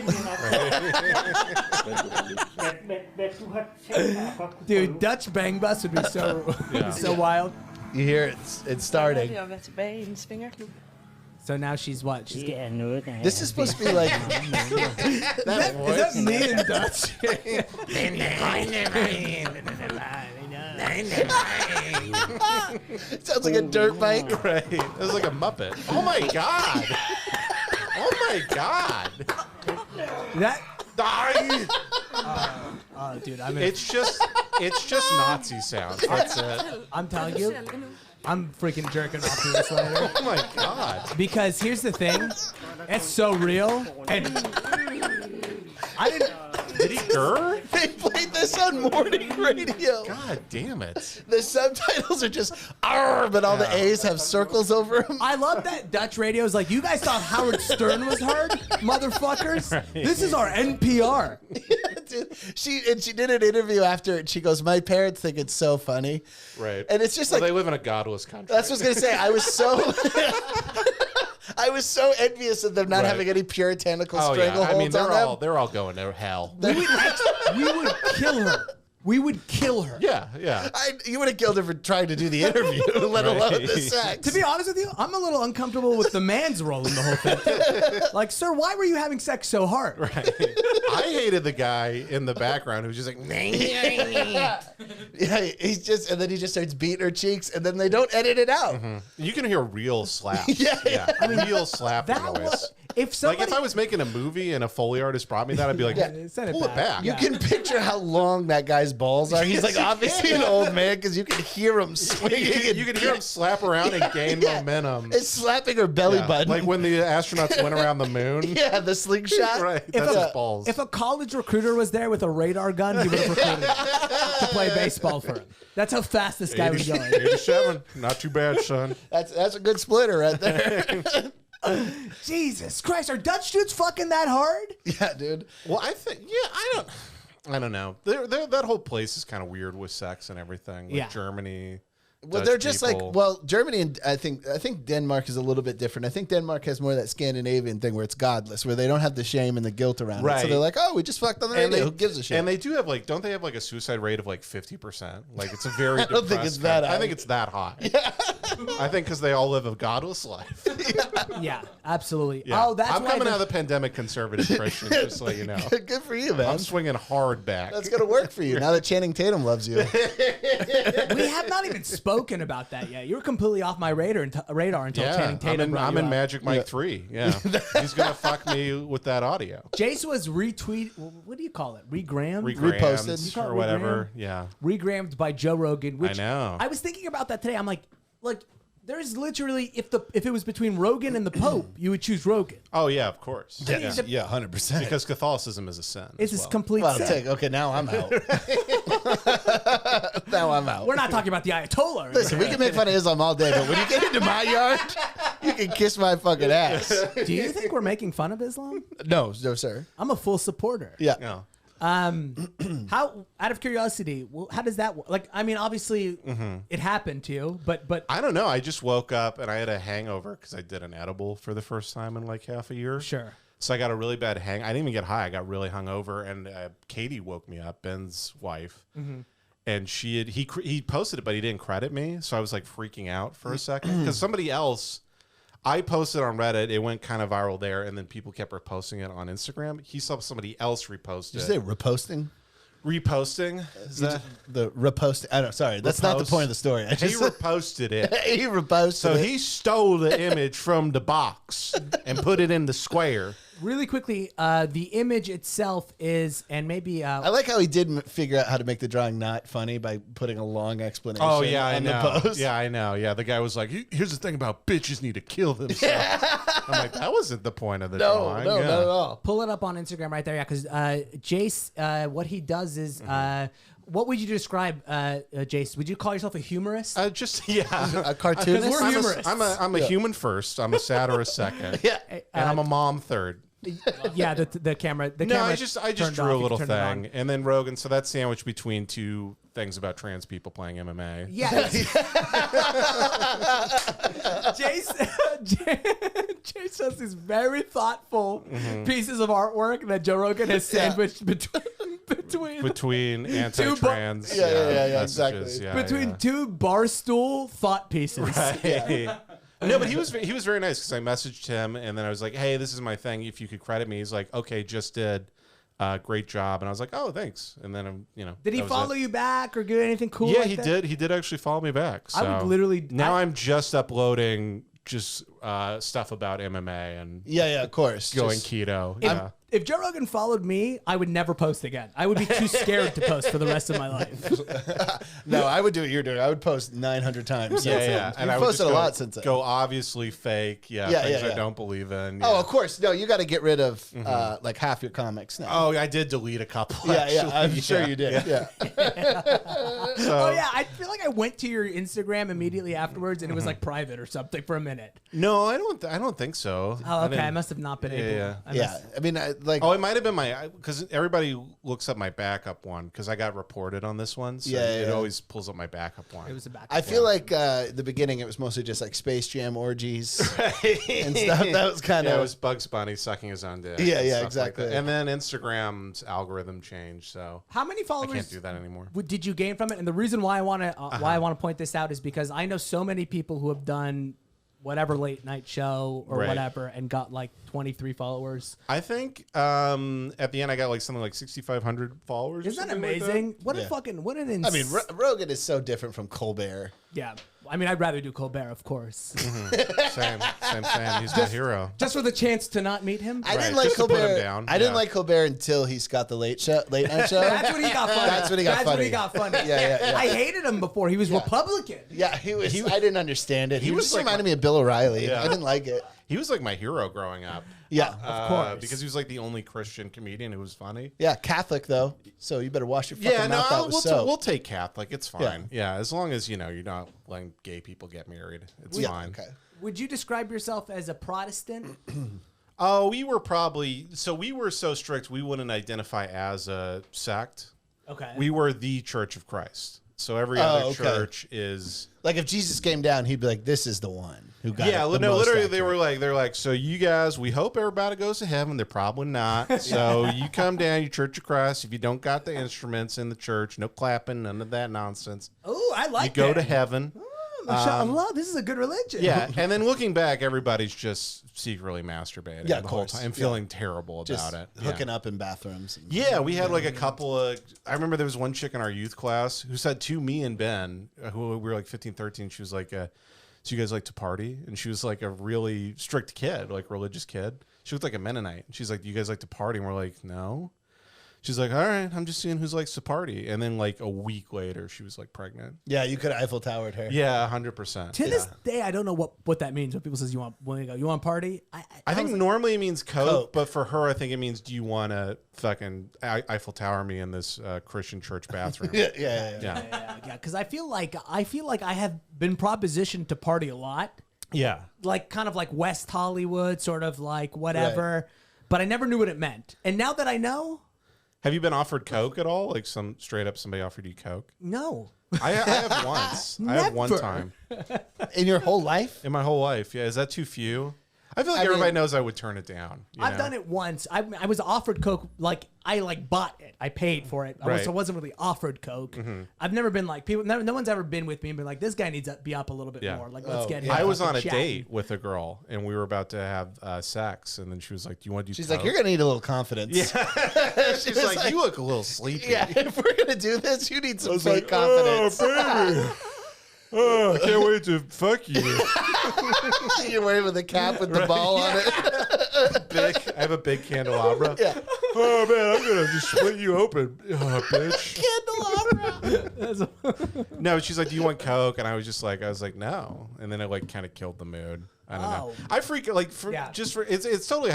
Hvad du har tænkt dig at godt kunne Dude, Dutch bang bus would be so wild. You hear it's starting. Det er at være tilbage i en svingerklub. So now she's what? She's Det er noget, der er... This is supposed to be like is that me in Dutch? sounds like a dirt bike. Right. It was like a Muppet. Oh my God. Oh my God. That. Die. Oh, dude, I'm. It's just Nazi sounds. That's it. I'm telling you, I'm freaking jerking off to this later. Oh my God. Because here's the thing, it's so real, and I didn't. Did he grr? They played this on morning radio. God damn it. The subtitles are just "arr," but all the A's have circles over them. I love that Dutch radio is like, you guys thought Howard Stern was hard, motherfuckers. This is our NPR. She did an interview after it. She goes, "My parents think it's so funny," Right. and it's just Well, like they live in a godless country. that's what I was gonna say. I was so envious of them not Right. having any puritanical Oh yeah. strangleholds I mean, on them. they're all going to hell. We would kill her. We would kill her. Yeah. Yeah. You would have killed her for trying to do the interview, let alone the sex. To be honest with you, I'm a little uncomfortable with the man's role in the whole thing. Like, sir, why were you having sex so hard? Right. I hated the guy in the background who was just like, Yeah, he's just, and then he just starts beating her cheeks, and then they don't edit it out. you can hear real slaps. Yeah. I mean, real slap That noise. was if Like somebody. if I was making a movie and a Foley artist brought me that, I'd be like, Send it pull it back. You can picture how long that guy's balls are. He's like obviously an old man because you can hear him swinging. You can hear him slap around and gain momentum. It's slapping her belly Yeah. button. Like when the astronauts went around the moon. yeah, the slingshot. Right. If That's a- his balls. If a college recruiter was there with a radar gun, he would have recruited him to play baseball for him. That's how fast this guy was going. 87. Not too bad, son. That's a good splitter right there. Jesus Christ, are Dutch dudes fucking that hard? yeah, dude. Well, I think, I don't know. That whole place is kind of weird with sex and everything. Like Yeah. Germany. Well, Dutch they're just people. like, well, Germany and I think Denmark is a little bit different. I think Denmark has more of that Scandinavian thing where it's godless, where they don't have the shame and the guilt around it. So Right. they're like, oh, we just fucked on the radio. Who gives a shit? And they do have like, don't they have like a suicide rate of like 50%? Like it's a very. I don't think it's that high. I think it's that high. I think because they all live a godless life. Yeah, absolutely. Yeah. Oh, that's I'm why coming the- out of the pandemic conservative Christian, just so you know. Good for you, man. I'm swinging hard back. That's gonna work for you now that Channing Tatum loves you. We have not even spoken about that yet. You were completely off my radar until Channing Tatum brought I'm you in up. Magic Mike 3. Yeah. He's going to fuck me with that audio. Jace was what do you call it? Regrammed? Reposted. You call it or whatever. regrammed? Yeah. Regrammed by Joe Rogan, which I know. I was thinking about that today. I'm like, there's literally if it was between Rogan and the Pope, you would choose Rogan. Oh, yeah, of course. Yeah, Yeah, 100%. Because Catholicism is a sin. It's as this well. complete Well, sin. okay, now I'm out. Now I'm out. We're not talking about the Ayatollah. Listen, we can make fun of Islam all day, but when you get into my yard, you can kiss my fucking ass. Do you think we're making fun of Islam? No, sir. I'm a full supporter. Yeah. No. How, out of curiosity, how does that work? Like, I mean, obviously, it happened to you, but I don't know. I just woke up and I had a hangover because I did an edible for the first time in like half a year. sure. So I got a really bad hang. I didn't even get high. I got really hungover, and Katie woke me up, Ben's wife, and he posted it, but he didn't credit me. So I was like freaking out for a second because somebody else. I posted on Reddit. It went kind of viral there, and then people kept reposting it on Instagram. He saw somebody else repost Did you it. say reposting? Reposting? Is that The reposting? I don't. Sorry, that's not the Repost? point of the story. I he just reposted it? he reposted. So it. he stole the image from the box and put it in the square. Really quickly, the image itself is, and maybe I like how he did figure out how to make the drawing not funny by putting a long explanation. Oh yeah, I on know. The post. Yeah, I know. Yeah, the guy was like, "Here's the thing about bitches need to kill themselves." I'm like, that wasn't the point of the drawing. No, yeah. not at all. pull it up on Instagram right there. Yeah, because Jace, what he does is, what would you describe, Jace? Would you call yourself a humorist? Just yeah, A cartoonist. we're humorists. I'm a human first. I'm a satirist second. Yeah. and I'm a mom third. Yeah, the camera. The No, camera I just turned drew off. a You little turned it on. thing, and then Rogan. So that's sandwiched between two things about trans people playing MMA. Yeah. Jace does these very thoughtful pieces of artwork that Joe Rogan has sandwiched Between anti-trans, Yeah, messages. exactly. Yeah, between yeah. two barstool thought pieces. Right. No, but he was very nice because I messaged him and then I was like, "Hey, this is my thing. If you could credit me," he's like, "Okay, just did. Great job." And I was like, "Oh, thanks." And then Did he follow you back or do anything cool? Yeah, like he that? did. He did actually follow me back. So I would literally now I'm just uploading stuff about MMA and Yeah, of course. going Just- keto. If, Yeah. if Joe Rogan followed me, I would never post again. I would be too scared to post for the rest of my life. No, I would do what you're doing. I would post 900 times. Yeah. And I would posted just a lot since then. go obviously fake. Yeah, Things yeah. I don't believe in. Oh, yeah. of course. No, you got to get rid of like half your comics now. Oh, I did delete a couple. yeah, actually. I'm sure you did. Yeah. Oh yeah, I feel like I went to your Instagram immediately afterwards, and it was like private or something for a minute. No, I don't think so. Oh, okay. I didn't- must have not been able. Yeah. I Yeah. must- I mean, like, Oh, it might have been because everybody looks up my backup one because I got reported on this one. So it always pulls up my backup one. It was a back. I feel like the beginning, it was mostly just like Space Jam orgies and stuff. That was kind it of. was Bugs Bunny sucking his own dick. Yeah, and yeah, stuff like exactly. that. And then Instagram's algorithm changed, so How many I followers can't do that anymore. did you gain from it? And the reason why I want to point this out is because I know so many people who have done whatever late night show or Right. whatever and got like 23 followers. I think at the end I got like something like 6,500 followers. or Isn't that something like amazing? What a Yeah. fucking what an I mean, Rogan is so different from Colbert. yeah. I mean, I'd rather do Colbert, of course, Same. He's my hero. just for the chance to not meet him. I didn't Right, like just to put him Colbert. down. I didn't Yeah. like Colbert until he's got the late night show. That's when he got funny. That's when he got That's when funny. he got funny. Yeah. I hated him before. He was Republican. Yeah, he was. I didn't understand it. He was just like reminded me of Bill O'Reilly. Yeah. I didn't like it. He was like my hero growing up. Yeah, Of course. Because he was like the only Christian comedian who was funny. yeah, Catholic though, so you better wash your fucking Yeah, no, mouth out with soap. we'll take Catholic. It's fine. Yeah, as long as you're not letting gay people get married, it's fine. Okay. Would you describe yourself as a Protestant? Oh, we were so strict we wouldn't identify as a sect. Okay. We were the Church of Christ. So every other church is like if Jesus came down, he'd be like, "This is the one who got." Yeah, it the no, most literally, accurate. they're like, so you guys, we hope everybody goes to heaven. They're probably not. So you come down, you Church of Christ. If you don't got the instruments in the church, no clapping, none of that nonsense. Oh, I like you go that. to heaven. Mashallah, this is a good religion. Yeah, and then looking back, everybody's just secretly masturbating Yeah, of the whole course. time and feeling terrible Just about it. hooking up in bathrooms. And, Yeah, we had like a couple of. I remember there was one chick in our youth class who said to me and Ben, who we were like 15, 13, she was like, so you guys like to party? And she was like a really strict kid, like religious kid. She looked like a Mennonite. She's like, you guys like to party? And we're like, no. She's like, all right, I'm just seeing who likes to party. And then like a week later, she was like pregnant. Yeah, you could have Eiffel Towered her. Yeah, 100%. To this day, I don't know what that means. When people says you want party, I think normally it means coke, but for her, I think it means, do you want to fucking Eiffel Tower me in this Christian church bathroom? Yeah. Because I feel like I have been propositioned to party a lot. Yeah. Like kind of like West Hollywood, sort of like whatever. But I never knew what it meant. And now that I know, have you been offered coke at all? Like straight up somebody offered you coke? no. I have once. I have one Never. time In your whole life? in my whole life. Yeah, is that too few? I feel like everybody knows I would turn it down. I've done it once. I was offered Coke. Like I bought it. I paid for it. Right. So I wasn't really offered Coke. I've never been like people. No one's ever been with me and been like, this guy needs to be up a little bit more. Like let's get him. I was on a chatting. date with a girl, and we were about to have sex, and then she was like, "Do you want to do?" She's coke? like, you're going to need a little confidence. Yeah. She's like, "You look a little sleepy." Yeah, if we're going to do this, you need some fake confidence. Oh, baby. Oh, I can't wait to fuck you. You're wearing with a cap with the ball on it. I have a big candelabra. Yeah. Oh man, I'm gonna just split you open, bitch. Candelabra. No, she's like, "Do you want coke?" And I was like, "No." And then it like kind of killed the mood. I don't know. I freak like it's totally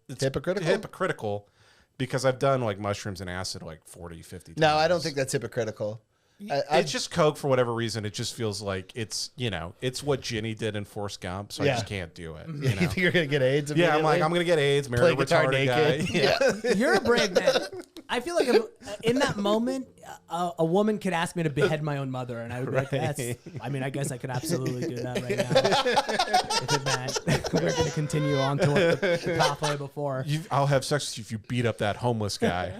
it's hypocritical because I've done like mushrooms and acid like 40, 50 times. No, I don't think that's hypocritical. It's just coke for whatever reason. It just feels like it's what Ginny did in Forrest Gump, so I just can't do it. You think you're gonna get AIDS? Yeah, I'm like, I'm gonna get AIDS. Marry a retarded guy. Yeah. You're a brave man. I feel like in that moment, a woman could ask me to behet my own mother, and I would be like, I guess I could absolutely do that right now. If it meant we're going to continue on to what the pathway before. I'll have sex with you if you beat up that homeless guy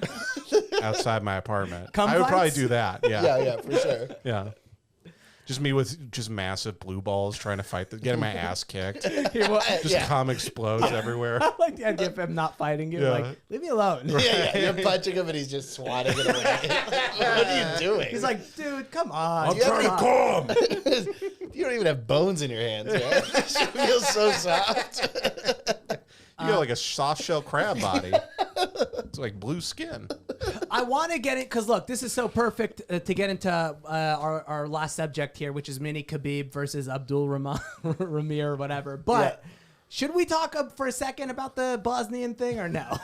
outside my apartment. Cum I would probably fights? do that. Yeah. Yeah, for sure. Yeah. Just me with just massive blue balls trying to fight, getting my ass kicked. Just cum explodes everywhere. I like the idea of him not fighting you. Yeah. Like, leave me alone. Yeah, you're punching him and he's just swatting it away. What are you doing? He's like, dude, come on. I'm trying to cum. You don't even have bones in your hands, man. It feels so soft. You got like a soft shell crab body. It's like blue skin. I want to get it because look, this is so perfect to get into our last subject here, which is Mini Khabib versus Abdul Ramir or whatever. But should we talk for a second about the Bosnian thing or no?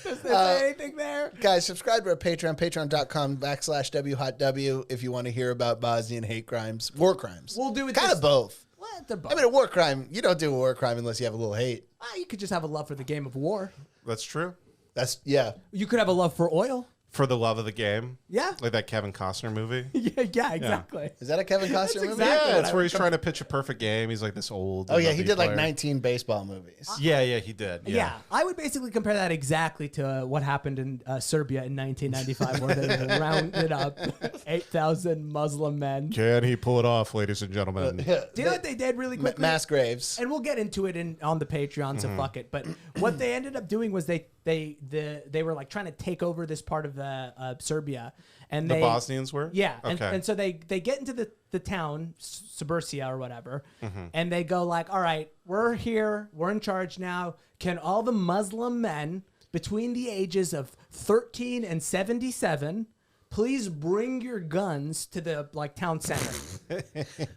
Is there anything there? Guys, subscribe to our Patreon, patreon.com/WHotW if you want to hear about Bosnian hate crimes, war crimes. We'll do it kind of both. What? They're both. I mean, a war crime, you don't do a war crime unless you have a little hate. You could just have a love for the game of war. That's true. You could have a love for oil. For the love of the game. Yeah. Like that Kevin Costner movie. Yeah, exactly. Is that a Kevin Costner movie? exactly Yeah, it's where he's trying to pitch a perfect game. He's like this old. Oh, yeah, he MLB did like player. 19 baseball movies. Yeah, he did. Yeah, I would basically compare that exactly to what happened in Serbia in 1995, where they rounded up 8,000 Muslim men. Can he pull it off, ladies and gentlemen? Do you know what they did really quickly? Mass graves. And we'll get into it on the Patreon, so fuck it. But what they ended up doing was they were like trying to take over this part of Serbia, and The Bosnians were? Yeah, Okay. and so they get into the town Suburcia or whatever, and they go like, all right, we're here, we're in charge now. Can all the Muslim men between the ages of 13 and 77 please bring your guns to the town center?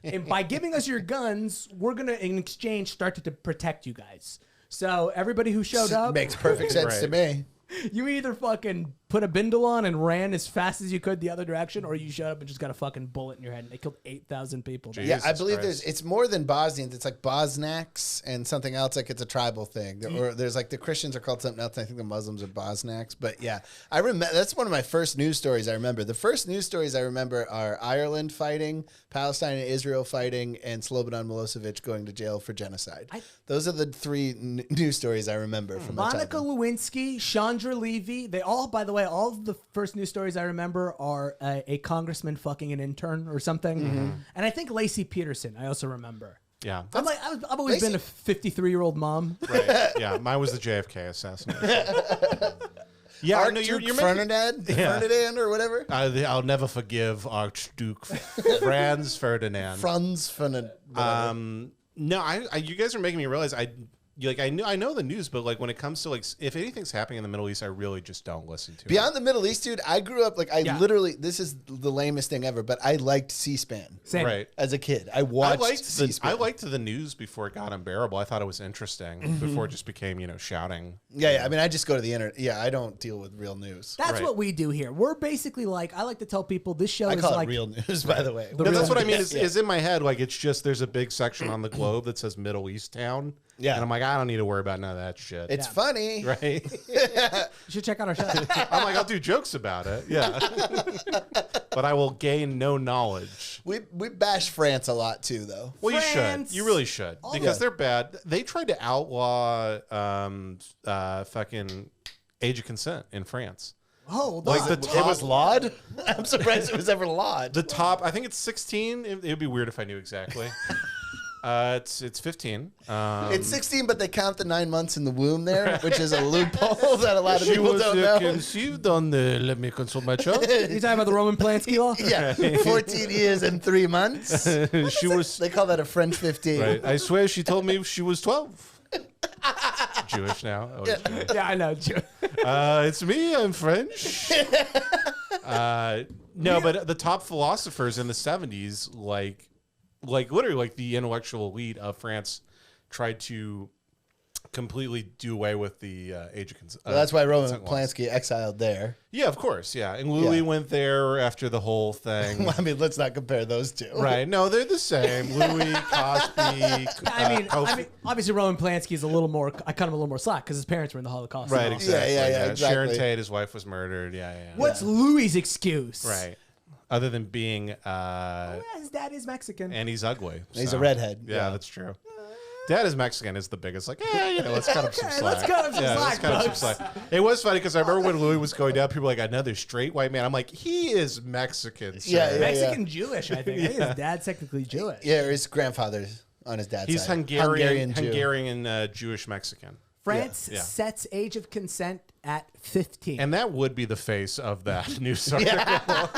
And by giving us your guns, we're gonna in exchange start to protect you guys. So everybody who showed up Makes perfect sense to me. You either fucking put a bindle on and ran as fast as you could the other direction, or you showed up and just got a fucking bullet in your head and they killed 8,000 people. Yeah, I believe it's more than Bosnians. It's like Bosniaks and something else. Like it's a tribal thing. Or there's like the Christians are called something else. I think the Muslims are Bosniaks. But yeah, I remember that's one of my first news stories I remember. The first news stories I remember are Ireland fighting, Palestine and Israel fighting, and Slobodan Milosevic going to jail for genocide. Those are the three news stories I remember from my Monica childhood. Lewinsky, Chandra Levy, they all, by the way, all of the first news stories I remember are a congressman fucking an intern or something. And I think Lacey Peterson, I also remember. Yeah. I've always been a 53-year-old mom. Right. Yeah. Mine was the JFK assassination. Yeah, I know you're Ferdinand or whatever. I'll never forgive Archduke Franz Ferdinand. Franz Ferdinand. No, you guys are making me realize I know the news, but like when it comes to like if anything's happening in the Middle East, I really just don't listen to it. Beyond the Middle East, dude, I grew up literally. This is the lamest thing ever, but I liked C-SPAN. Same. Right. As a kid, I watched C-SPAN. I liked the news before it got unbearable. I thought it was interesting before it just became shouting. Yeah. I mean, I just go to the internet. Yeah, I don't deal with real news. That's what we do here. We're basically like, I like to tell people this show I is call like it real news, by the way. No, that's what I mean. Is in my head like it's just there's a big section on the globe that says Middle East town. Yeah. And I'm like, I don't need to worry about none of that shit. It's funny. Right. You should check out our show. I'm like, I'll do jokes about it. Yeah. But I will gain no knowledge. We bash France a lot too, though. Well, France. you should. You really should. Because they're bad. They tried to outlaw fucking age of consent in France. Oh, Like it was lawed? I'm surprised it was ever lawed. The top, I think it's 16. It would be weird if I knew exactly. It's 15. It's 16, but they count the 9 months in the womb there, which is a loophole that a lot of people don't know. Conceived on the. Let me consult my chart. You talking about the Roman Polanski law? Yeah, 14 years and 3 months. She was. They call that a French 15. Right. I swear she told me she was 12. Jewish now. Oh, Yeah. Jewish. Yeah, I know. It's me. I'm French. No, but the top philosophers in the 70s, like literally, like the intellectual elite of France, tried to completely do away with the age of consent. Well, that's why Roman Polanski exiled there. Yeah, of course. Yeah, and Louis went there after the whole thing. Well, I mean, let's not compare those two. Right? No, they're the same. Louis, Cosby. I mean, obviously Roman Polanski is a little more. I cut him a little more slack because his parents were in the Holocaust. Right. Exactly. Yeah, exactly. Sharon Tate, his wife, was murdered. Yeah. What's Louis' excuse? Right. Other than being, his dad is Mexican, and he's ugly. He's a redhead. Yeah, that's true. Dad is Mexican is the biggest. Like, let's cut him some slack. Let's cut him some slack, let's cut him some slack. It was funny because I remember when Louis was going down, people were like, another straight white man. I'm like, he is Mexican. Sir. Yeah. Mexican Jewish. I think. I think his dad's technically Jewish. Yeah, or his grandfather's on his dad's He's side. Hungarian Jew. Jewish Mexican. France sets age of consent at 15. And that would be the face of that news article.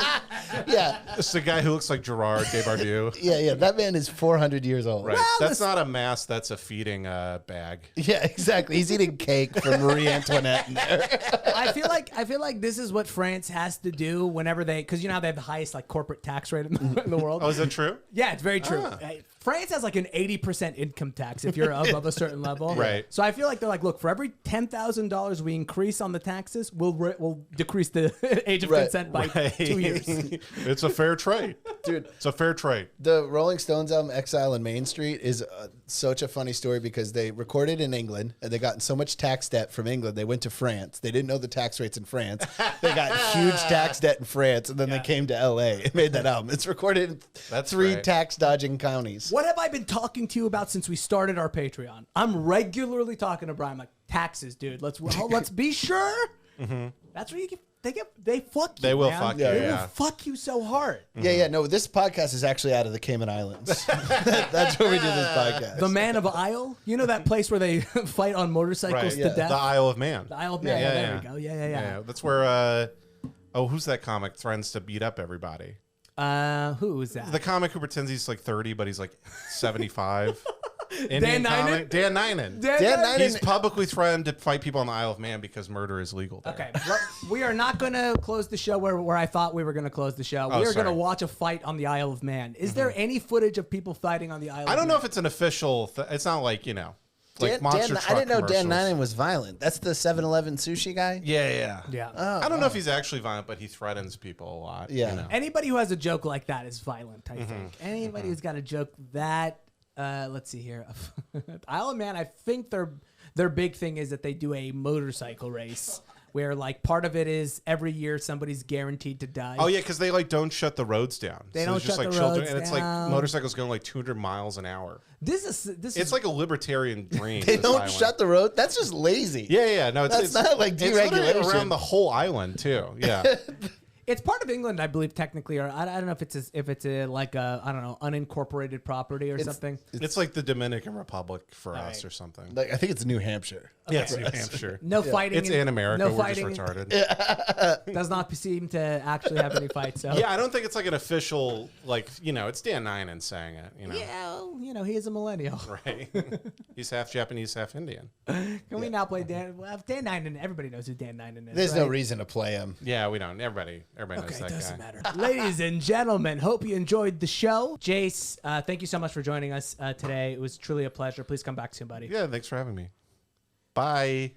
Yeah. It's the guy who looks like Gerard Depardieu. Yeah. That man is 400 years old. Right. Well, that's not a mask. That's a feeding bag. Yeah, exactly. He's eating cake from Marie Antoinette in there. I feel like this is what France has to do whenever because you know how they have the highest like corporate tax rate in the world. Oh, is that true? Yeah, it's very true. France has like an 80% income tax if you're above a certain level. Right. So I feel like they're like, look, for every $10,000 we increase on the taxes, we'll decrease the age of consent by 2 years. It's a fair trade. Dude. It's a fair trade. The Rolling Stones album Exile on Main Street is such a funny story because they recorded in England and they got in so much tax debt from England. They went to France. They didn't know the tax rates in France. They got huge tax debt in France and then they came to LA and made that album. It's recorded in three tax dodging counties. What have I been talking to you about since we started our Patreon? I'm regularly talking to Bryan like taxes, dude. Let's be sure. Mm-hmm. That's where they fuck you. They will man. fuck you. They Yeah. will fuck you so hard. Yeah. No, this podcast is actually out of the Cayman Islands. That's where we do this podcast. The Man of Isle. You know that place where they fight on motorcycles to death? The Isle of Man. The Isle of Man. Yeah, There we go. Yeah. That's where, who's that comic threatens to beat up everybody? Who is that? The comic who pretends he's like 30, but he's like 75. Dan Ninen? Dan Ninen. Dan Ninen. He's publicly threatened to fight people on the Isle of Man because murder is legal there. Okay, we are not going to close the show where I thought we were going to close the show. Oh, we are going to sorry. watch a fight on the Isle of Man. Is there any footage of people fighting on the Isle of Man? I don't know if it's an official. It's not like like monster truck I didn't know Dan commercials. Ninen was violent. That's the 7-Eleven sushi guy? Yeah. Yeah. Oh, I don't know if he's actually violent, but he threatens people a lot. Yeah. You know? Anybody who has a joke like that is violent, I think. Anybody who's got a joke that, let's see here. Isle of Man, I think their big thing is that they do a motorcycle race where like part of it is every year somebody's guaranteed to die. Oh yeah, because they like don't shut the roads down. They So don't there's just shut like the children, roads and it's like down. motorcycles going like 200 miles an hour. This It's is like a libertarian dream. They this don't island. shut the road? That's just lazy. Yeah. No, That's not like it's literally deregulation. around the whole island too. Yeah. It's part of England, I believe, technically, or I don't know if it's like a I don't know unincorporated property or something. It's like the Dominican Republic for us or something. Like, I think it's New Hampshire. Yeah, it's New Hampshire. No fighting. It's in America. No We're fighting. just retarded. Does not seem to actually have any fights. So Yeah, I don't think it's like an official, like, it's Dan Ninen saying it, yeah, well, he is a millennial. Right. He's half Japanese, half Indian. Can we now play Dan? Well, Dan Ninen. Everybody knows who Dan Ninen is. There's right? no reason to play him. Yeah, we don't. Everybody knows Okay, that doesn't guy. matter. Ladies and gentlemen, hope you enjoyed the show. Jace, thank you so much for joining us today. It was truly a pleasure. Please come back soon, buddy. Yeah, thanks for having me. Bye.